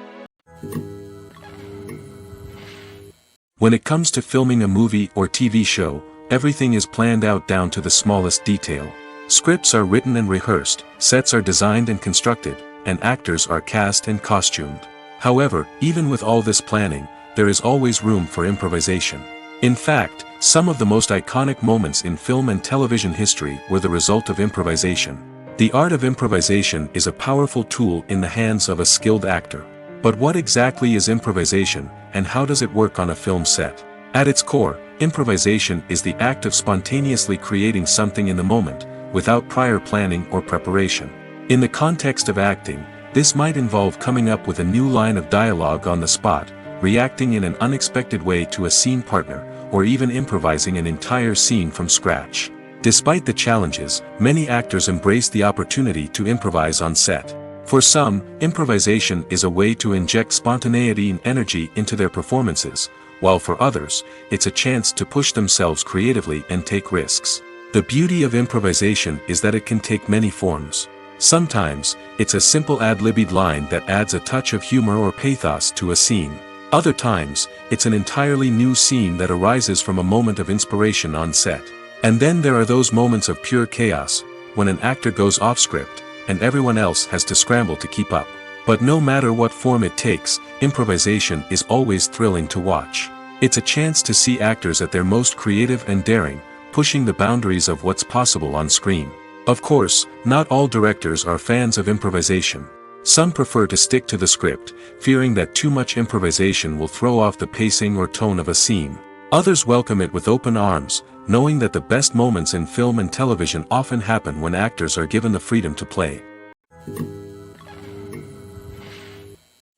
When it comes to filming a movie or TV show, everything is planned out down to the smallest detail. Scripts are written and rehearsed, sets are designed and constructed, and actors are cast and costumed. However, even with all this planning, there is always room for improvisation. In fact, some of the most iconic moments in film and television history were the result of improvisation. The art of improvisation is a powerful tool in the hands of a skilled actor. But what exactly is improvisation, and how does it work on a film set? At its core, improvisation is the act of spontaneously creating something in the moment, without prior planning or preparation. In the context of acting, this might involve coming up with a new line of dialogue on the spot, reacting in an unexpected way to a scene partner, or even improvising an entire scene from scratch. Despite the challenges, many actors embrace the opportunity to improvise on set. For some, improvisation is a way to inject spontaneity and energy into their performances, while for others, it's a chance to push themselves creatively and take risks. The beauty of improvisation is that it can take many forms. Sometimes, it's a simple ad-libbed line that adds a touch of humor or pathos to a scene. Other times, it's an entirely new scene that arises from a moment of inspiration on set. And then there are those moments of pure chaos, when an actor goes off script, and everyone else has to scramble to keep up. But no matter what form it takes, improvisation is always thrilling to watch. It's a chance to see actors at their most creative and daring, pushing the boundaries of what's possible on screen. Of course, not all directors are fans of improvisation. Some prefer to stick to the script, fearing that too much improvisation will throw off the pacing or tone of a scene. Others welcome it with open arms, knowing that the best moments in film and television often happen when actors are given the freedom to play.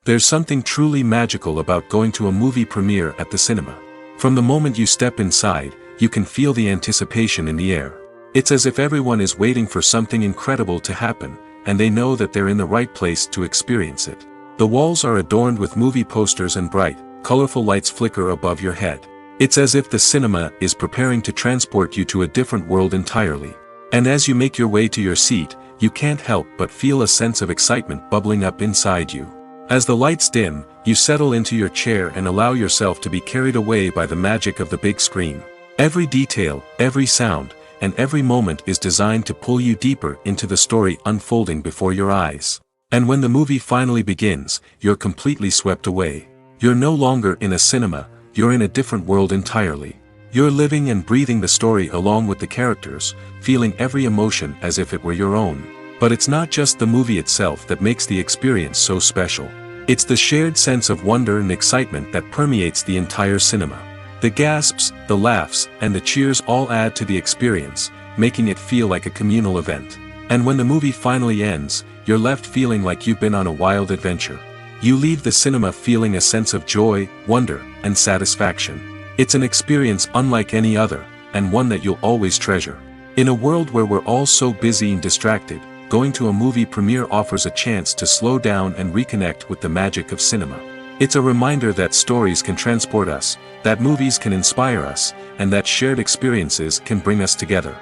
There's something truly magical about going to a movie premiere at the cinema. From the moment you step inside, you can feel the anticipation in the air. It's as if everyone is waiting for something incredible to happen, and they know that they're in the right place to experience it. The walls are adorned with movie posters and bright, colorful lights flicker above your head. It's as if the cinema is preparing to transport you to a different world entirely. And as you make your way to your seat, you can't help but feel a sense of excitement bubbling up inside you. As the lights dim, you settle into your chair and allow yourself to be carried away by the magic of the big screen. Every detail, every sound, and every moment is designed to pull you deeper into the story unfolding before your eyes. And when the movie finally begins, you're completely swept away. You're no longer in a cinema, you're in a different world entirely. You're living and breathing the story along with the characters, feeling every emotion as if it were your own. But it's not just the movie itself that makes the experience so special. It's the shared sense of wonder and excitement that permeates the entire cinema. The gasps, the laughs, and the cheers all add to the experience, making it feel like a communal event. And when the movie finally ends, you're left feeling like you've been on a wild adventure. You leave the cinema feeling a sense of joy, wonder, and satisfaction. It's an experience unlike any other, and one that you'll always treasure. In a world where we're all so busy and distracted, going to a movie premiere offers a chance to slow down and reconnect with the magic of cinema. It's a reminder that stories can transport us, that movies can inspire us, and that shared experiences can bring us together.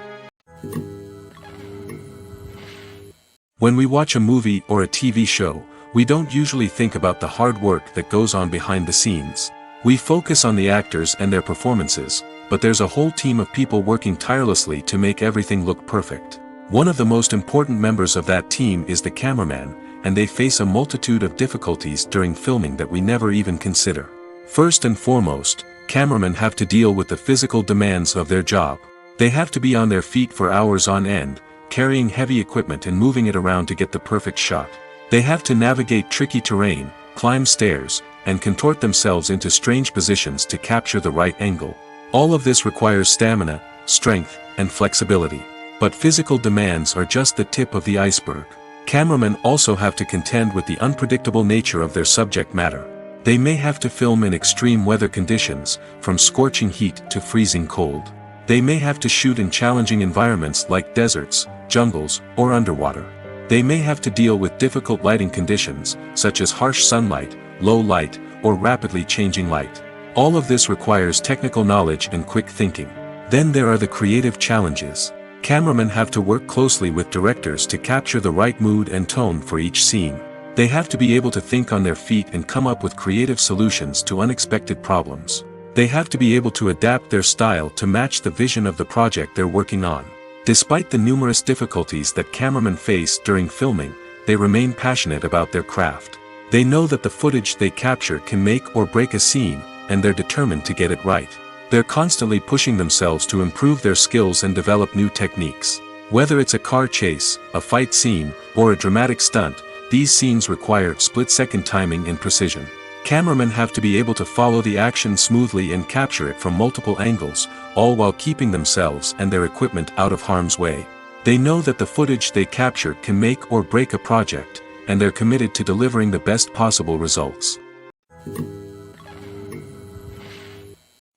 When we watch a movie or a TV show, we don't usually think about the hard work that goes on behind the scenes. We focus on the actors and their performances, but there's a whole team of people working tirelessly to make everything look perfect. One of the most important members of that team is the cameraman, and they face a multitude of difficulties during filming that we never even consider. First and foremost, cameramen have to deal with the physical demands of their job. They have to be on their feet for hours on end, carrying heavy equipment and moving it around to get the perfect shot. They have to navigate tricky terrain, climb stairs, and contort themselves into strange positions to capture the right angle. All of this requires stamina, strength, and flexibility. But physical demands are just the tip of the iceberg. Cameramen also have to contend with the unpredictable nature of their subject matter. They may have to film in extreme weather conditions, from scorching heat to freezing cold. They may have to shoot in challenging environments like deserts, jungles, or underwater. They may have to deal with difficult lighting conditions, such as harsh sunlight, low light, or rapidly changing light. All of this requires technical knowledge and quick thinking. Then there are the creative challenges. Cameramen have to work closely with directors to capture the right mood and tone for each scene. They have to be able to think on their feet and come up with creative solutions to unexpected problems. They have to be able to adapt their style to match the vision of the project they're working on. Despite the numerous difficulties that cameramen face during filming, they remain passionate about their craft. They know that the footage they capture can make or break a scene, and they're determined to get it right. They're constantly pushing themselves to improve their skills and develop new techniques. Whether it's a car chase, a fight scene, or a dramatic stunt, these scenes require split-second timing and precision. Cameramen have to be able to follow the action smoothly and capture it from multiple angles, all while keeping themselves and their equipment out of harm's way. They know that the footage they capture can make or break a project, and they're committed to delivering the best possible results.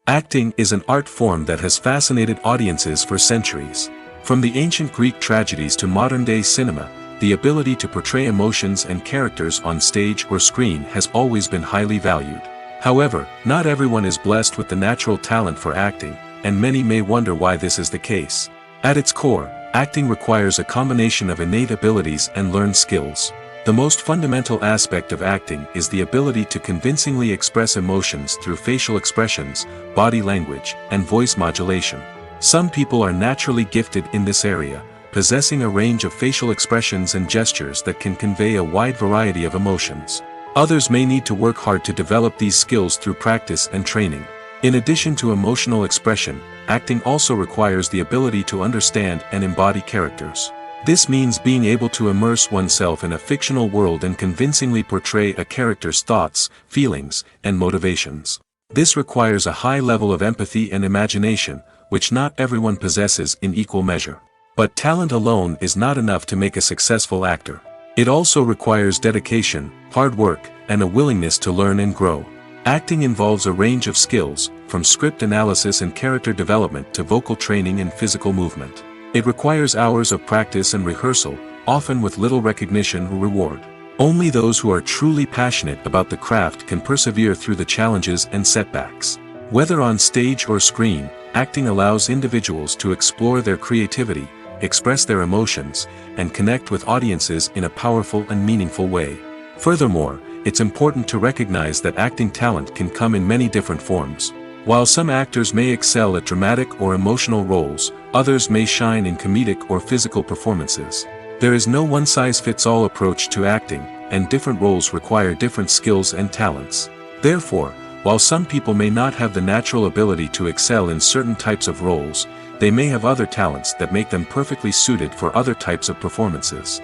Acting is an art form that has fascinated audiences for centuries. From the ancient Greek tragedies to modern-day cinema, the ability to portray emotions and characters on stage or screen has always been highly valued. However, not everyone is blessed with the natural talent for acting, and many may wonder why this is the case. At its core, acting requires a combination of innate abilities and learned skills. The most fundamental aspect of acting is the ability to convincingly express emotions through facial expressions, body language, and voice modulation. Some people are naturally gifted in this area, possessing a range of facial expressions and gestures that can convey a wide variety of emotions. Others may need to work hard to develop these skills through practice and training. In addition to emotional expression, acting also requires the ability to understand and embody characters. This means being able to immerse oneself in a fictional world and convincingly portray a character's thoughts, feelings, and motivations. This requires a high level of empathy and imagination, which not everyone possesses in equal measure. But talent alone is not enough to make a successful actor. It also requires dedication, hard work, and a willingness to learn and grow. Acting involves a range of skills, from script analysis and character development to vocal training and physical movement. It requires hours of practice and rehearsal, often with little recognition or reward. Only those who are truly passionate about the craft can persevere through the challenges and setbacks. Whether on stage or screen, acting allows individuals to explore their creativity, express their emotions, and connect with audiences in a powerful and meaningful way. Furthermore, it's important to recognize that acting talent can come in many different forms. While some actors may excel at dramatic or emotional roles, others may shine in comedic or physical performances. There is no one-size-fits-all approach to acting, and different roles require different skills and talents. Therefore, while some people may not have the natural ability to excel in certain types of roles, they may have other talents that make them perfectly suited for other types of performances.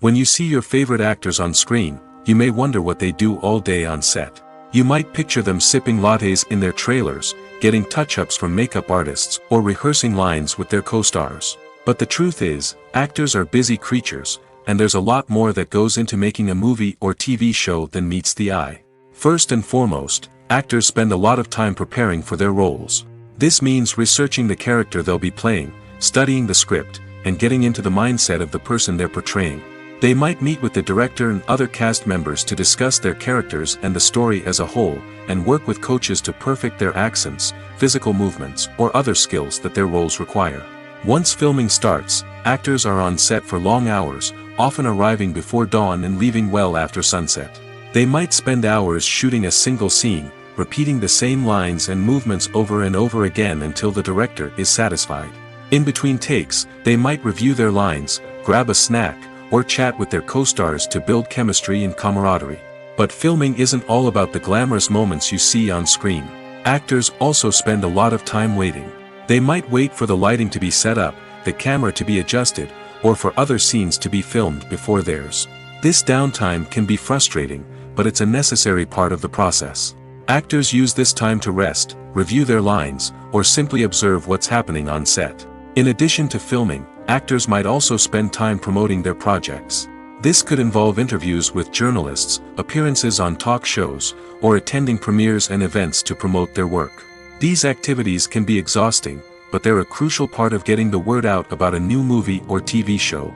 When you see your favorite actors on screen, you may wonder what they do all day on set. You might picture them sipping lattes in their trailers, getting touch-ups from makeup artists, or rehearsing lines with their co-stars. But the truth is, actors are busy creatures, and there's a lot more that goes into making a movie or TV show than meets the eye. First and foremost, actors spend a lot of time preparing for their roles. This means researching the character they'll be playing, studying the script, and getting into the mindset of the person they're portraying. They might meet with the director and other cast members to discuss their characters and the story as a whole, and work with coaches to perfect their accents, physical movements, or other skills that their roles require. Once filming starts, actors are on set for long hours, often arriving before dawn and leaving well after sunset. They might spend hours shooting a single scene, repeating the same lines and movements over and over again until the director is satisfied. In between takes, they might review their lines, grab a snack, or chat with their co-stars to build chemistry and camaraderie. But filming isn't all about the glamorous moments you see on screen. Actors also spend a lot of time waiting. They might wait for the lighting to be set up, the camera to be adjusted, or for other scenes to be filmed before theirs. This downtime can be frustrating, but it's a necessary part of the process. Actors use this time to rest, review their lines, or simply observe what's happening on set. In addition to filming, actors might also spend time promoting their projects. This could involve interviews with journalists, appearances on talk shows, or attending premieres and events to promote their work. These activities can be exhausting, but they're a crucial part of getting the word out about a new movie or TV show.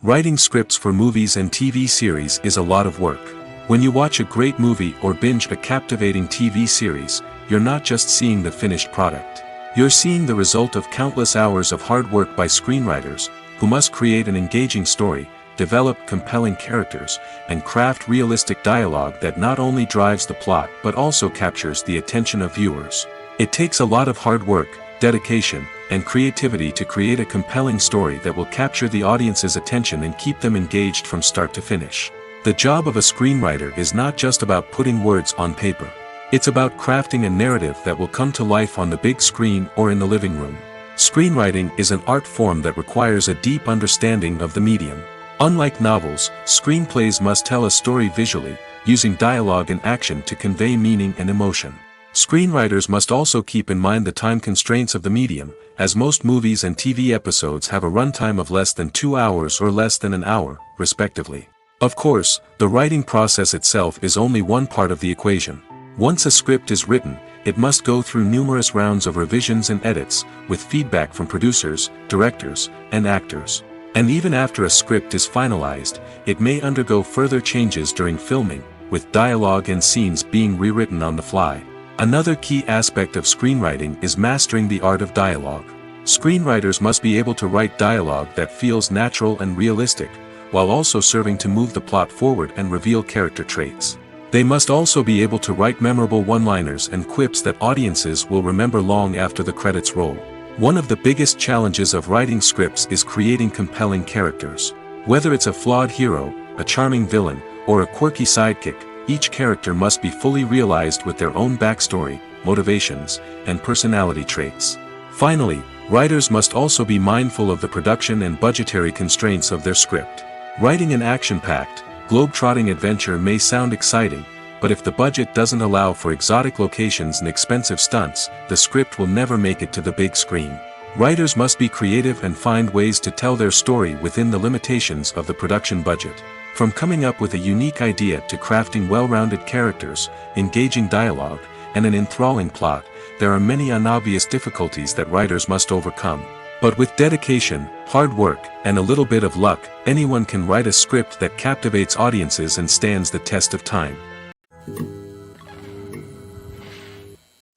Writing scripts for movies and TV series is a lot of work. When you watch a great movie or binge a captivating TV series, you're not just seeing the finished product. You're seeing the result of countless hours of hard work by screenwriters, who must create an engaging story, develop compelling characters, and craft realistic dialogue that not only drives the plot but also captures the attention of viewers. It takes a lot of hard work, dedication, and creativity to create a compelling story that will capture the audience's attention and keep them engaged from start to finish. The job of a screenwriter is not just about putting words on paper. It's about crafting a narrative that will come to life on the big screen or in the living room. Screenwriting is an art form that requires a deep understanding of the medium. Unlike novels, screenplays must tell a story visually, using dialogue and action to convey meaning and emotion. Screenwriters must also keep in mind the time constraints of the medium, as most movies and TV episodes have a runtime of less than 2 hours or less than an hour, respectively. Of course, the writing process itself is only one part of the equation. Once a script is written, it must go through numerous rounds of revisions and edits, with feedback from producers, directors, and actors. And even after a script is finalized, it may undergo further changes during filming, with dialogue and scenes being rewritten on the fly. Another key aspect of screenwriting is mastering the art of dialogue. Screenwriters must be able to write dialogue that feels natural and realistic, while also serving to move the plot forward and reveal character traits. They must also be able to write memorable one-liners and quips that audiences will remember long after the credits roll. One of the biggest challenges of writing scripts is creating compelling characters. Whether it's a flawed hero, a charming villain, or a quirky sidekick, each character must be fully realized with their own backstory, motivations, and personality traits. Finally, writers must also be mindful of the production and budgetary constraints of their script. Writing an action-packed, globe-trotting adventure may sound exciting, but if the budget doesn't allow for exotic locations and expensive stunts, the script will never make it to the big screen. Writers must be creative and find ways to tell their story within the limitations of the production budget. From coming up with a unique idea to crafting well-rounded characters, engaging dialogue, and an enthralling plot, there are many unobvious difficulties that writers must overcome. But with dedication, hard work, and a little bit of luck, anyone can write a script that captivates audiences and stands the test of time.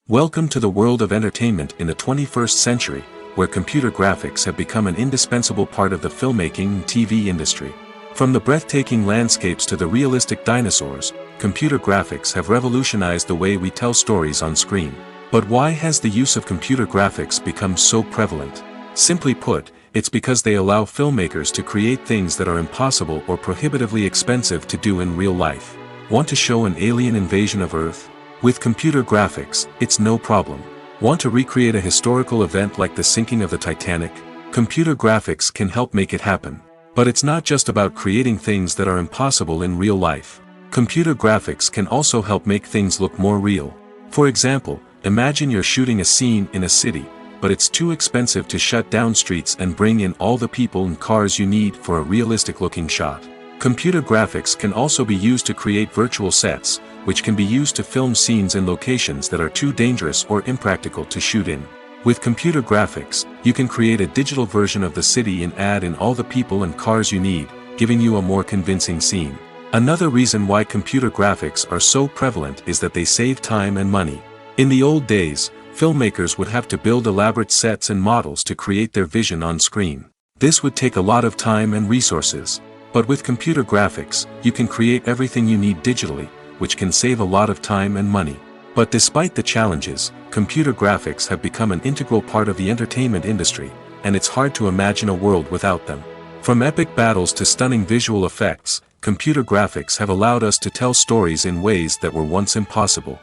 Welcome to the world of entertainment in the 21st century, where computer graphics have become an indispensable part of the filmmaking and TV industry. From the breathtaking landscapes to the realistic dinosaurs, computer graphics have revolutionized the way we tell stories on screen. But why has the use of computer graphics become so prevalent? Simply put, it's because they allow filmmakers to create things that are impossible or prohibitively expensive to do in real life. Want to show an alien invasion of Earth? With computer graphics, it's no problem. Want to recreate a historical event like the sinking of the Titanic? Computer graphics can help make it happen. But it's not just about creating things that are impossible in real life. Computer graphics can also help make things look more real. For example, imagine you're shooting a scene in a city, but it's too expensive to shut down streets and bring in all the people and cars you need for a realistic-looking shot. Computer graphics can also be used to create virtual sets, which can be used to film scenes in locations that are too dangerous or impractical to shoot in. With computer graphics, you can create a digital version of the city and add in all the people and cars you need, giving you a more convincing scene. Another reason why computer graphics are so prevalent is that they save time and money. In the old days, filmmakers would have to build elaborate sets and models to create their vision on screen. This would take a lot of time and resources. But with computer graphics, you can create everything you need digitally, which can save a lot of time and money. But despite the challenges, computer graphics have become an integral part of the entertainment industry, and it's hard to imagine a world without them. From epic battles to stunning visual effects, computer graphics have allowed us to tell stories in ways that were once impossible.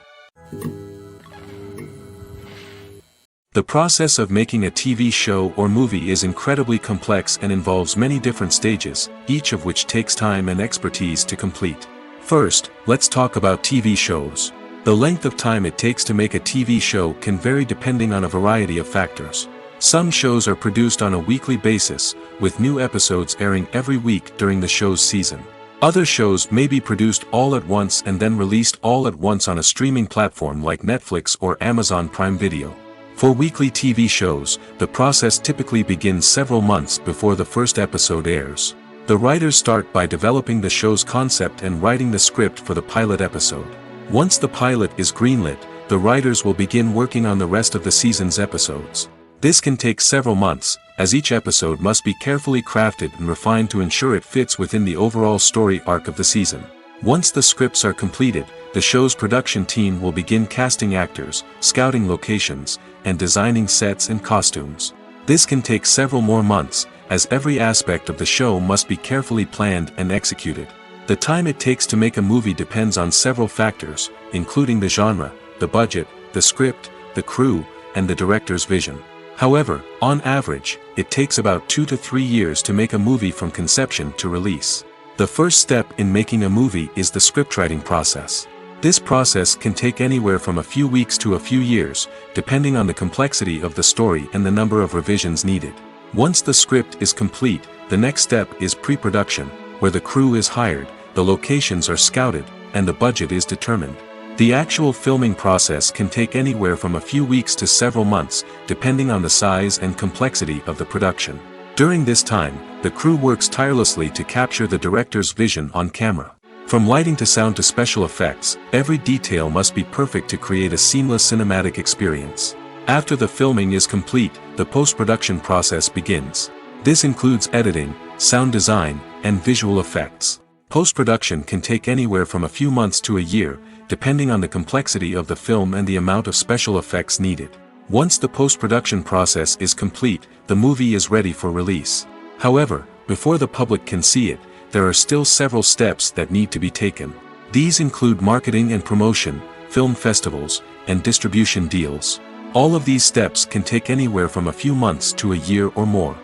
The process of making a TV show or movie is incredibly complex and involves many different stages, each of which takes time and expertise to complete. First, let's talk about TV shows. The length of time it takes to make a TV show can vary depending on a variety of factors. Some shows are produced on a weekly basis, with new episodes airing every week during the show's season. Other shows may be produced all at once and then released all at once on a streaming platform like Netflix or Amazon Prime Video. For weekly TV shows, the process typically begins several months before the first episode airs. The writers start by developing the show's concept and writing the script for the pilot episode. Once the pilot is greenlit, the writers will begin working on the rest of the season's episodes. This can take several months, as each episode must be carefully crafted and refined to ensure it fits within the overall story arc of the season. Once the scripts are completed, the show's production team will begin casting actors, scouting locations, and designing sets and costumes. This can take several more months, as every aspect of the show must be carefully planned and executed. The time it takes to make a movie depends on several factors, including the genre, the budget, the script, the crew, and the director's vision. However, on average, it takes about 2 to 3 years to make a movie from conception to release. The first step in making a movie is the scriptwriting process. This process can take anywhere from a few weeks to a few years, depending on the complexity of the story and the number of revisions needed. Once the script is complete, the next step is pre-production, where the crew is hired, the locations are scouted, and the budget is determined. The actual filming process can take anywhere from a few weeks to several months, depending on the size and complexity of the production. During this time, the crew works tirelessly to capture the director's vision on camera. From lighting to sound to special effects, every detail must be perfect to create a seamless cinematic experience. After the filming is complete, the post-production process begins. This includes editing, sound design, and visual effects. Post-production can take anywhere from a few months to a year, depending on the complexity of the film and the amount of special effects needed. Once the post-production process is complete, the movie is ready for release. However, before the public can see it, there are still several steps that need to be taken. These include marketing and promotion, film festivals, and distribution deals. All of these steps can take anywhere from a few months to a year or more.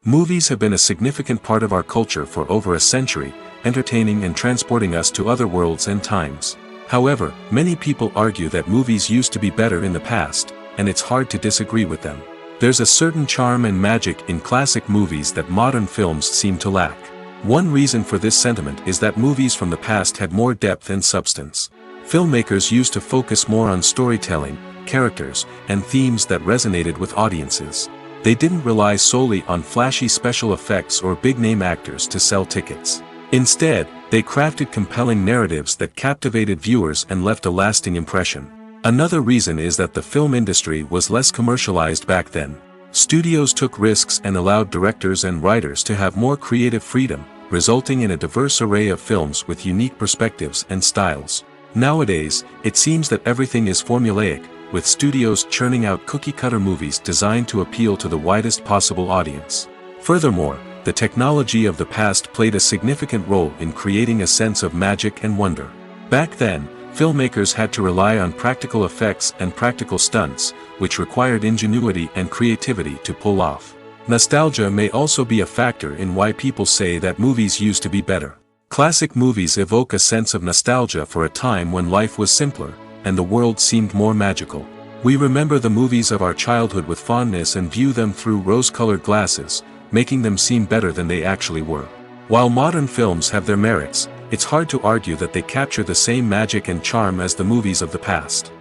Movies have been a significant part of our culture for over a century, entertaining and transporting us to other worlds and times. However, many people argue that movies used to be better in the past, and it's hard to disagree with them. There's a certain charm and magic in classic movies that modern films seem to lack. One reason for this sentiment is that movies from the past had more depth and substance. Filmmakers used to focus more on storytelling, characters, and themes that resonated with audiences. They didn't rely solely on flashy special effects or big-name actors to sell tickets. Instead, they crafted compelling narratives that captivated viewers and left a lasting impression. Another reason is that the film industry was less commercialized back then. Studios took risks and allowed directors and writers to have more creative freedom, resulting in a diverse array of films with unique perspectives and styles. Nowadays, it seems that everything is formulaic, with studios churning out cookie-cutter movies designed to appeal to the widest possible audience. Furthermore, the technology of the past played a significant role in creating a sense of magic and wonder. Back then, filmmakers had to rely on practical effects and practical stunts, which required ingenuity and creativity to pull off. Nostalgia may also be a factor in why people say that movies used to be better. Classic movies evoke a sense of nostalgia for a time when life was simpler, and the world seemed more magical. We remember the movies of our childhood with fondness and view them through rose-colored glasses, making them seem better than they actually were. While modern films have their merits, it's hard to argue that they capture the same magic and charm as the movies of the past.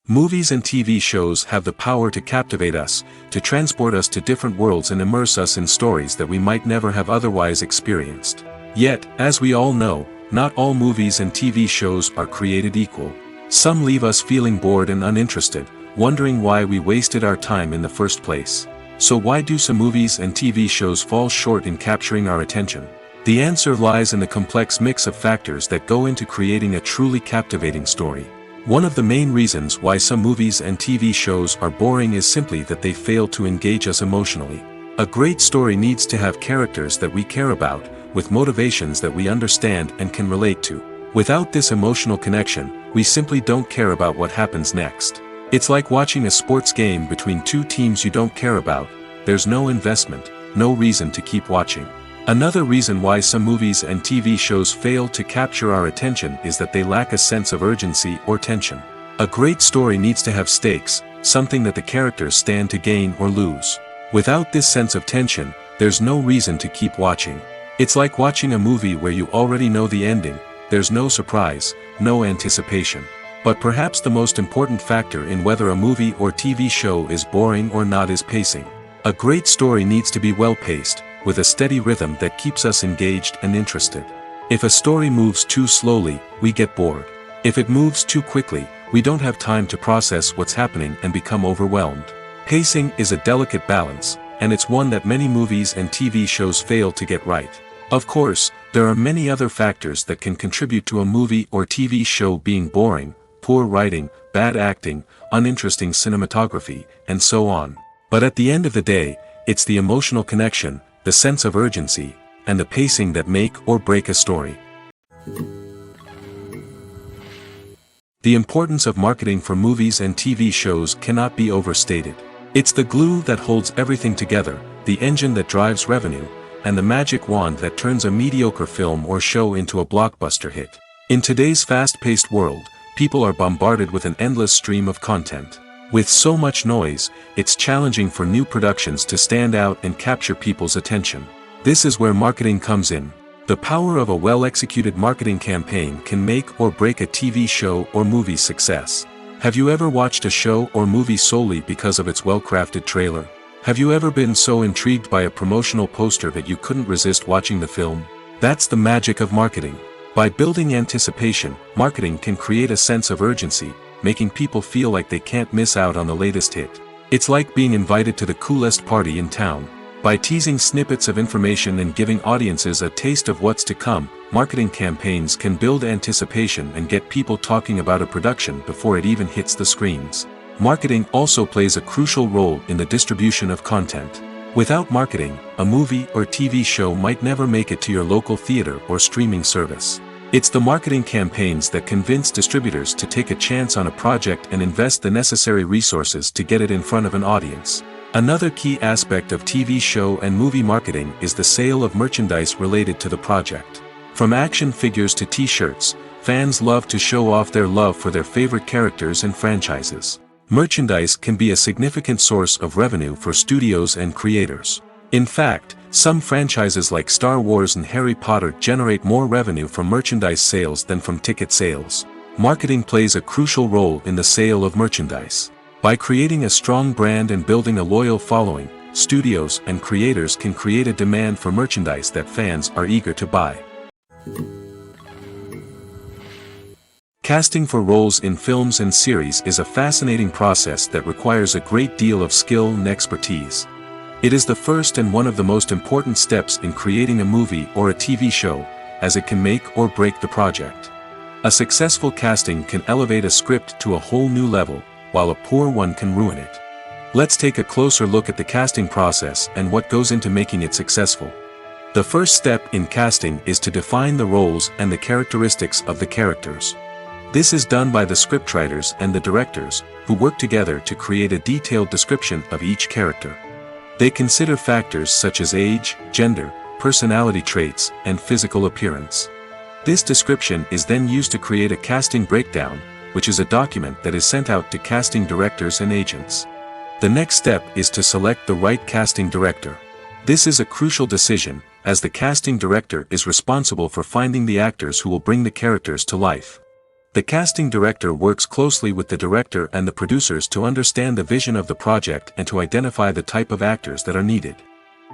Movies and TV shows have the power to captivate us, to transport us to different worlds and immerse us in stories that we might never have otherwise experienced. Yet, as we all know, not all movies and TV shows are created equal. Some leave us feeling bored and uninterested, wondering why we wasted our time in the first place. So why do some movies and TV shows fall short in capturing our attention? The answer lies in the complex mix of factors that go into creating a truly captivating story. One of the main reasons why some movies and TV shows are boring is simply that they fail to engage us emotionally. A great story needs to have characters that we care about, with motivations that we understand and can relate to. Without this emotional connection, we simply don't care about what happens next. It's like watching a sports game between two teams you don't care about. There's no investment, no reason to keep watching. Another reason why some movies and TV shows fail to capture our attention is that they lack a sense of urgency or tension. A great story needs to have stakes, something that the characters stand to gain or lose. Without this sense of tension, there's no reason to keep watching. It's like watching a movie where you already know the ending. There's no surprise, no anticipation. But perhaps the most important factor in whether a movie or TV show is boring or not is pacing. A great story needs to be well-paced, with a steady rhythm that keeps us engaged and interested. If a story moves too slowly, we get bored. If it moves too quickly, we don't have time to process what's happening and become overwhelmed. Pacing is a delicate balance, and it's one that many movies and TV shows fail to get right. Of course, there are many other factors that can contribute to a movie or TV show being boring: poor writing, bad acting, uninteresting cinematography, and so on. But at the end of the day, it's the emotional connection, the sense of urgency, and the pacing that make or break a story. The importance of marketing for movies and TV shows cannot be overstated. It's the glue that holds everything together, the engine that drives revenue, and the magic wand that turns a mediocre film or show into a blockbuster hit. In today's fast-paced world, people are bombarded with an endless stream of content. With so much noise, it's challenging for new productions to stand out and capture people's attention. This is where marketing comes in. The power of a well-executed marketing campaign can make or break a TV show or movie's success. Have you ever watched a show or movie solely because of its well-crafted trailer? Have you ever been so intrigued by a promotional poster that you couldn't resist watching the film? That's the magic of marketing. By building anticipation, marketing can create a sense of urgency, making people feel like they can't miss out on the latest hit. It's like being invited to the coolest party in town. By teasing snippets of information and giving audiences a taste of what's to come, marketing campaigns can build anticipation and get people talking about a production before it even hits the screens. Marketing also plays a crucial role in the distribution of content. Without marketing, a movie or TV show might never make it to your local theater or streaming service. It's the marketing campaigns that convince distributors to take a chance on a project and invest the necessary resources to get it in front of an audience. Another key aspect of TV show and movie marketing is the sale of merchandise related to the project. From action figures to t-shirts, fans love to show off their love for their favorite characters and franchises. Merchandise can be a significant source of revenue for studios and creators. In fact, some franchises like Star Wars and Harry Potter generate more revenue from merchandise sales than from ticket sales. Marketing plays a crucial role in the sale of merchandise. By creating a strong brand and building a loyal following, studios and creators can create a demand for merchandise that fans are eager to buy. Casting for roles in films and series is a fascinating process that requires a great deal of skill and expertise. It is the first and one of the most important steps in creating a movie or a TV show, as it can make or break the project. A successful casting can elevate a script to a whole new level, while a poor one can ruin it. Let's take a closer look at the casting process and what goes into making it successful. The first step in casting is to define the roles and the characteristics of the characters. This is done by the scriptwriters and the directors, who work together to create a detailed description of each character. They consider factors such as age, gender, personality traits, and physical appearance. This description is then used to create a casting breakdown, which is a document that is sent out to casting directors and agents. The next step is to select the right casting director. This is a crucial decision, as the casting director is responsible for finding the actors who will bring the characters to life. The casting director works closely with the director and the producers to understand the vision of the project and to identify the type of actors that are needed.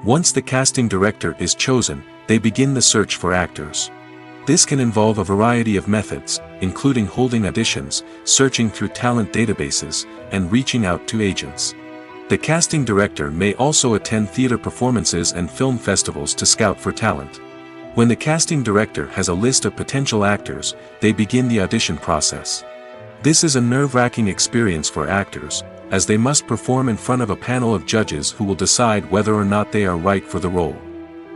Once the casting director is chosen, they begin the search for actors. This can involve a variety of methods, including holding auditions, searching through talent databases, and reaching out to agents. The casting director may also attend theater performances and film festivals to scout for talent. When the casting director has a list of potential actors, they begin the audition process. This is a nerve-wracking experience for actors, as they must perform in front of a panel of judges who will decide whether or not they are right for the role.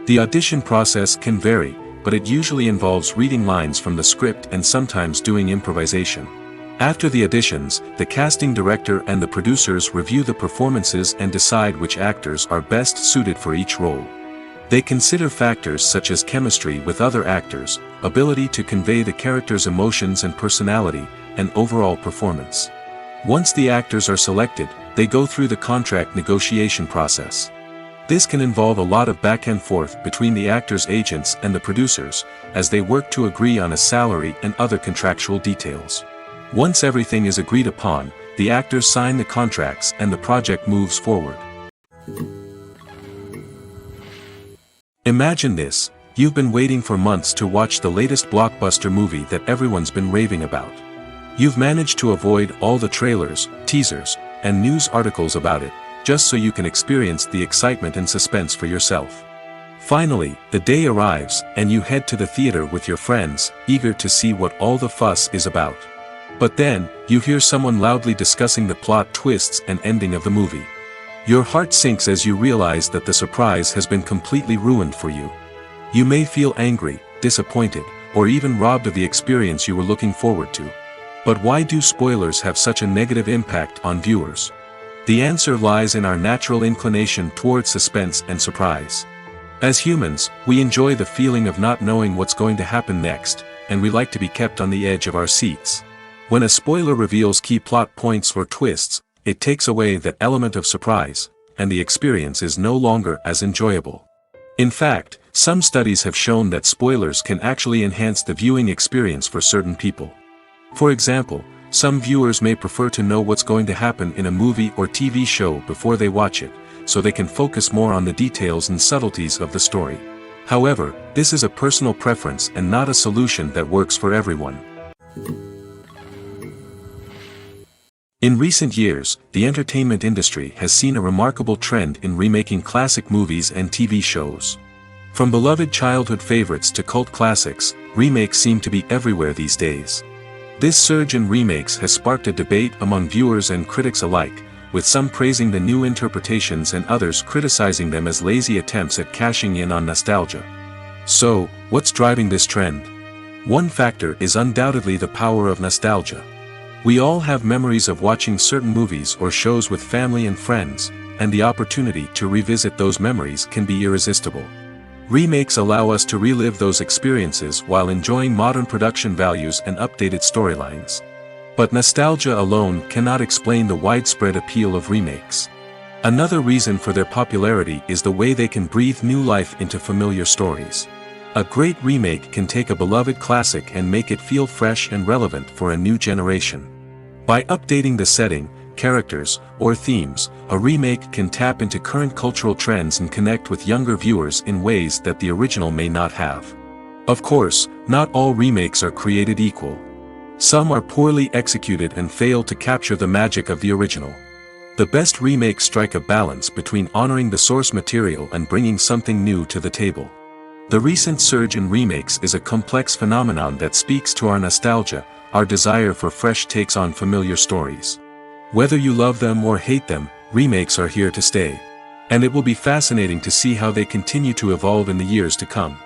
The audition process can vary, but it usually involves reading lines from the script and sometimes doing improvisation. After the auditions, the casting director and the producers review the performances and decide which actors are best suited for each role. They consider factors such as chemistry with other actors, ability to convey the character's emotions and personality, and overall performance. Once the actors are selected, they go through the contract negotiation process. This can involve a lot of back and forth between the actors' agents and the producers, as they work to agree on a salary and other contractual details. Once everything is agreed upon, the actors sign the contracts and the project moves forward. Imagine this: you've been waiting for months to watch the latest blockbuster movie that everyone's been raving about. You've managed to avoid all the trailers, teasers, and news articles about it, just so you can experience the excitement and suspense for yourself. Finally, the day arrives, and you head to the theater with your friends, eager to see what all the fuss is about. But then, you hear someone loudly discussing the plot twists and ending of the movie. Your heart sinks as you realize that the surprise has been completely ruined for you. You may feel angry, disappointed, or even robbed of the experience you were looking forward to. But why do spoilers have such a negative impact on viewers? The answer lies in our natural inclination toward suspense and surprise. As humans, we enjoy the feeling of not knowing what's going to happen next, and we like to be kept on the edge of our seats. When a spoiler reveals key plot points or twists, it takes away that element of surprise, and the experience is no longer as enjoyable. In fact, some studies have shown that spoilers can actually enhance the viewing experience for certain people. For example, some viewers may prefer to know what's going to happen in a movie or TV show before they watch it, so they can focus more on the details and subtleties of the story. However, this is a personal preference and not a solution that works for everyone. In recent years, the entertainment industry has seen a remarkable trend in remaking classic movies and TV shows. From beloved childhood favorites to cult classics, remakes seem to be everywhere these days. This surge in remakes has sparked a debate among viewers and critics alike, with some praising the new interpretations and others criticizing them as lazy attempts at cashing in on nostalgia. So, what's driving this trend? One factor is undoubtedly the power of nostalgia. We all have memories of watching certain movies or shows with family and friends, and the opportunity to revisit those memories can be irresistible. Remakes allow us to relive those experiences while enjoying modern production values and updated storylines. But nostalgia alone cannot explain the widespread appeal of remakes. Another reason for their popularity is the way they can breathe new life into familiar stories. A great remake can take a beloved classic and make it feel fresh and relevant for a new generation. By updating the setting, characters, or themes, a remake can tap into current cultural trends and connect with younger viewers in ways that the original may not have. Of course, not all remakes are created equal. Some are poorly executed and fail to capture the magic of the original. The best remakes strike a balance between honoring the source material and bringing something new to the table. The recent surge in remakes is a complex phenomenon that speaks to our nostalgia, our desire for fresh takes on familiar stories. Whether you love them or hate them, remakes are here to stay. And it will be fascinating to see how they continue to evolve in the years to come.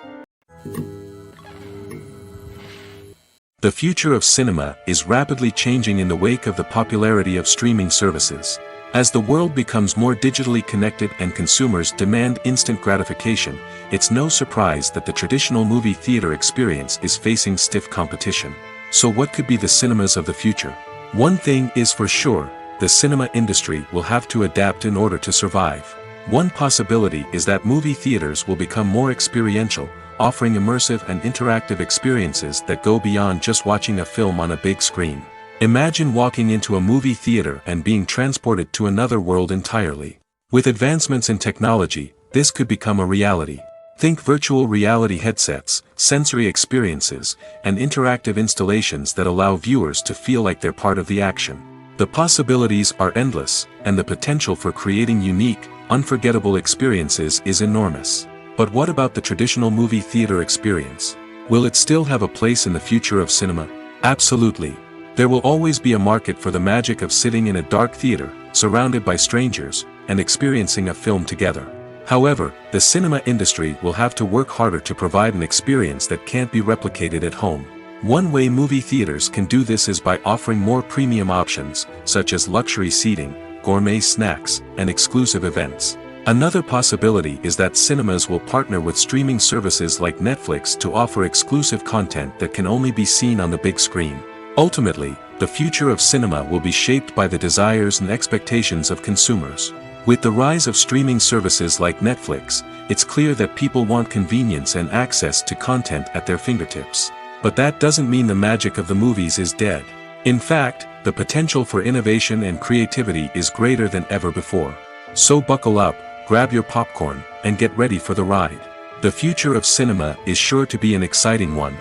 The future of cinema is rapidly changing in the wake of the popularity of streaming services. As the world becomes more digitally connected and consumers demand instant gratification, it's no surprise that the traditional movie theater experience is facing stiff competition. So what could be the cinemas of the future? One thing is for sure, the cinema industry will have to adapt in order to survive. One possibility is that movie theaters will become more experiential, offering immersive and interactive experiences that go beyond just watching a film on a big screen. Imagine walking into a movie theater and being transported to another world entirely. With advancements in technology, this could become a reality. Think virtual reality headsets, sensory experiences, and interactive installations that allow viewers to feel like they're part of the action. The possibilities are endless, and the potential for creating unique, unforgettable experiences is enormous. But what about the traditional movie theater experience? Will it still have a place in the future of cinema? Absolutely. There will always be a market for the magic of sitting in a dark theater, surrounded by strangers, and experiencing a film together. However, the cinema industry will have to work harder to provide an experience that can't be replicated at home. One way movie theaters can do this is by offering more premium options, such as luxury seating, gourmet snacks, and exclusive events. Another possibility is that cinemas will partner with streaming services like Netflix to offer exclusive content that can only be seen on the big screen. Ultimately, the future of cinema will be shaped by the desires and expectations of consumers. With the rise of streaming services like Netflix, it's clear that people want convenience and access to content at their fingertips. But that doesn't mean the magic of the movies is dead. In fact, the potential for innovation and creativity is greater than ever before. So buckle up, grab your popcorn, and get ready for the ride. The future of cinema is sure to be an exciting one.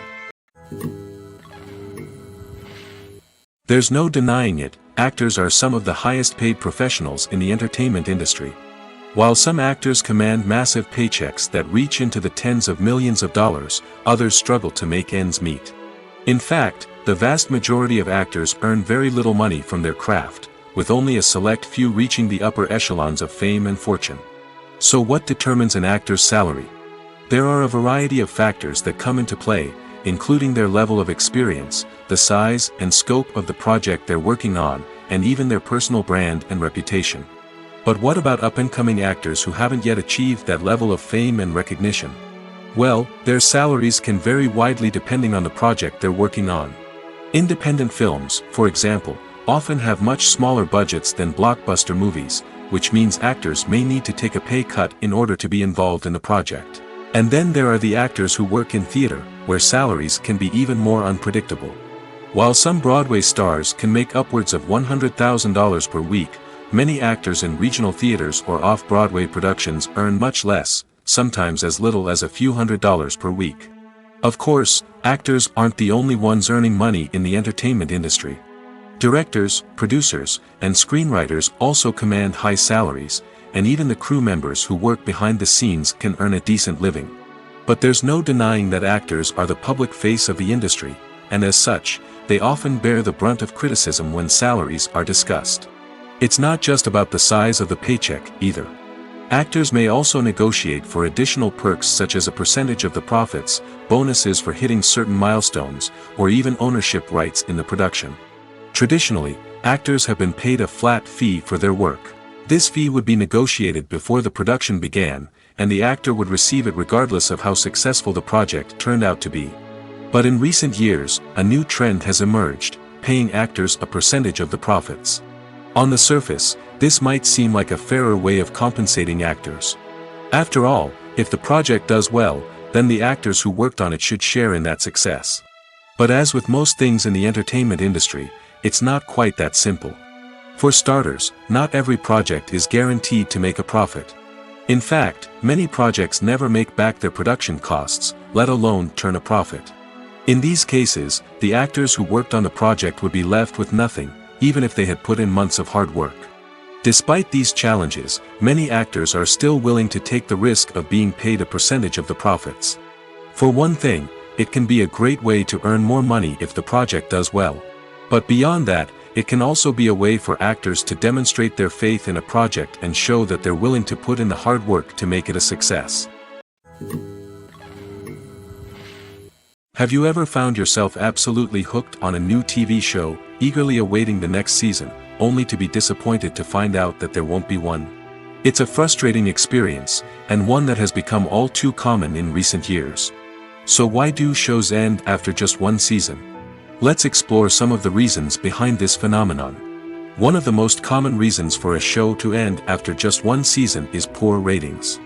There's no denying it, actors are some of the highest paid professionals in the entertainment industry. While some actors command massive paychecks that reach into the tens of millions of dollars, others struggle to make ends meet. In fact, the vast majority of actors earn very little money from their craft, with only a select few reaching the upper echelons of fame and fortune. So what determines an actor's salary? There are a variety of factors that come into play, including their level of experience, the size and scope of the project they're working on, and even their personal brand and reputation. But what about up-and-coming actors who haven't yet achieved that level of fame and recognition? Well, their salaries can vary widely depending on the project they're working on. Independent films, for example, often have much smaller budgets than blockbuster movies, which means actors may need to take a pay cut in order to be involved in the project. And then there are the actors who work in theater, where salaries can be even more unpredictable. While some Broadway stars can make upwards of $100,000 per week, many actors in regional theaters or off-Broadway productions earn much less, sometimes as little as a few $100s per week. Of course, actors aren't the only ones earning money in the entertainment industry. Directors, producers, and screenwriters also command high salaries, and even the crew members who work behind the scenes can earn a decent living. But there's no denying that actors are the public face of the industry, and as such, they often bear the brunt of criticism when salaries are discussed. It's not just about the size of the paycheck, either. Actors may also negotiate for additional perks such as a percentage of the profits, bonuses for hitting certain milestones, or even ownership rights in the production. Traditionally, actors have been paid a flat fee for their work. This fee would be negotiated before the production began, and the actor would receive it regardless of how successful the project turned out to be. But in recent years, a new trend has emerged, paying actors a percentage of the profits. On the surface, this might seem like a fairer way of compensating actors. After all, if the project does well, then the actors who worked on it should share in that success. But as with most things in the entertainment industry, it's not quite that simple. For starters, not every project is guaranteed to make a profit. In fact, many projects never make back their production costs, let alone turn a profit. In these cases, the actors who worked on the project would be left with nothing, even if they had put in months of hard work. Despite these challenges, many actors are still willing to take the risk of being paid a percentage of the profits. For one thing, it can be a great way to earn more money if the project does well. But beyond that, it can also be a way for actors to demonstrate their faith in a project and show that they're willing to put in the hard work to make it a success. Have you ever found yourself absolutely hooked on a new TV show, eagerly awaiting the next season, only to be disappointed to find out that there won't be one? It's a frustrating experience, and one that has become all too common in recent years. So why do shows end after just one season? Let's explore some of the reasons behind this phenomenon. One of the most common reasons for a show to end after just one season is poor ratings.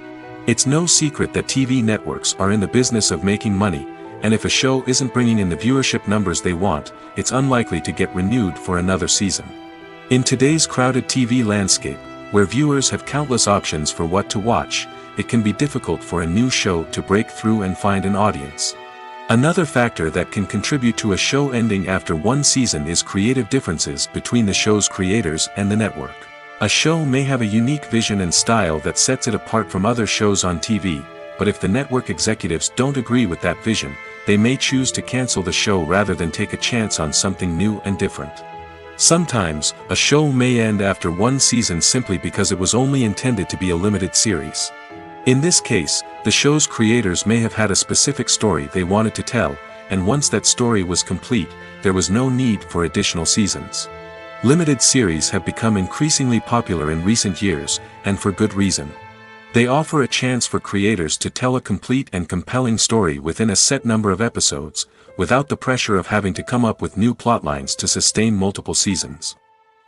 It's no secret that TV networks are in the business of making money, and if a show isn't bringing in the viewership numbers they want, it's unlikely to get renewed for another season. In today's crowded TV landscape, where viewers have countless options for what to watch, it can be difficult for a new show to break through and find an audience. Another factor that can contribute to a show ending after one season is creative differences between the show's creators and the network. A show may have a unique vision and style that sets it apart from other shows on TV, but if the network executives don't agree with that vision, they may choose to cancel the show rather than take a chance on something new and different. Sometimes, a show may end after one season simply because it was only intended to be a limited series. In this case, the show's creators may have had a specific story they wanted to tell, and once that story was complete, there was no need for additional seasons. Limited series have become increasingly popular in recent years, and for good reason. They offer a chance for creators to tell a complete and compelling story within a set number of episodes, without the pressure of having to come up with new plotlines to sustain multiple seasons.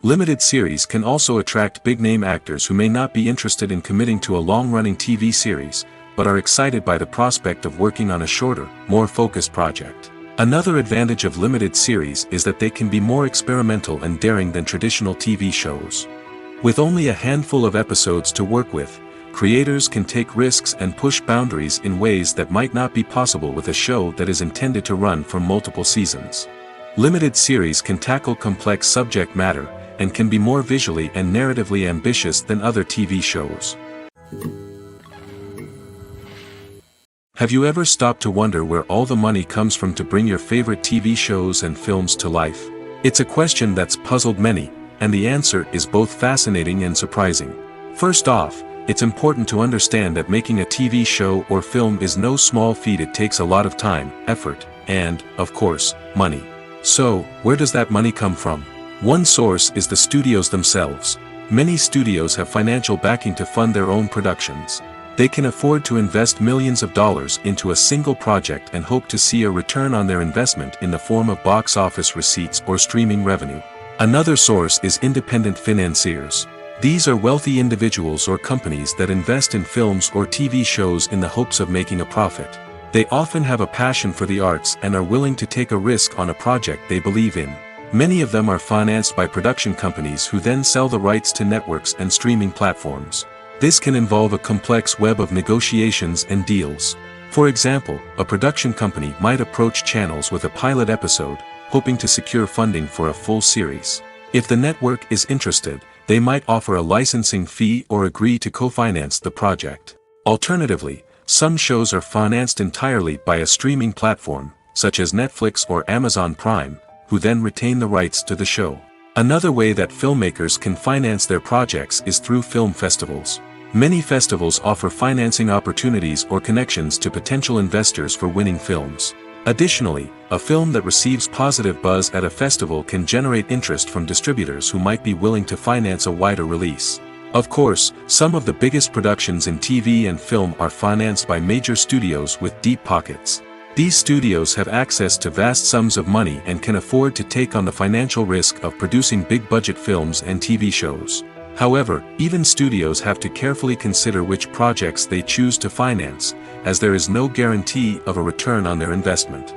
Limited series can also attract big-name actors who may not be interested in committing to a long-running TV series, but are excited by the prospect of working on a shorter, more focused project. Another advantage of limited series is that they can be more experimental and daring than traditional TV shows. With only a handful of episodes to work with, creators can take risks and push boundaries in ways that might not be possible with a show that is intended to run for multiple seasons. Limited series can tackle complex subject matter, and can be more visually and narratively ambitious than other TV shows. Have you ever stopped to wonder where all the money comes from to bring your favorite TV shows and films to life? It's a question that's puzzled many, and the answer is both fascinating and surprising. First off, it's important to understand that making a TV show or film is no small feat. It takes a lot of time, effort, and, of course, money. So, where does that money come from? One source is the studios themselves. Many studios have financial backing to fund their own productions. They can afford to invest millions of dollars into a single project and hope to see a return on their investment in the form of box office receipts or streaming revenue. Another source is independent financiers. These are wealthy individuals or companies that invest in films or TV shows in the hopes of making a profit. They often have a passion for the arts and are willing to take a risk on a project they believe in. Many of them are financed by production companies who then sell the rights to networks and streaming platforms. This can involve a complex web of negotiations and deals. For example, a production company might approach channels with a pilot episode, hoping to secure funding for a full series. If the network is interested, they might offer a licensing fee or agree to co-finance the project. Alternatively, some shows are financed entirely by a streaming platform, such as Netflix or Amazon Prime, who then retain the rights to the show. Another way that filmmakers can finance their projects is through film festivals. Many festivals offer financing opportunities or connections to potential investors for winning films. Additionally, a film that receives positive buzz at a festival can generate interest from distributors who might be willing to finance a wider release. Of course, some of the biggest productions in TV and film are financed by major studios with deep pockets. These studios have access to vast sums of money and can afford to take on the financial risk of producing big-budget films and TV shows. However, even studios have to carefully consider which projects they choose to finance, as there is no guarantee of a return on their investment.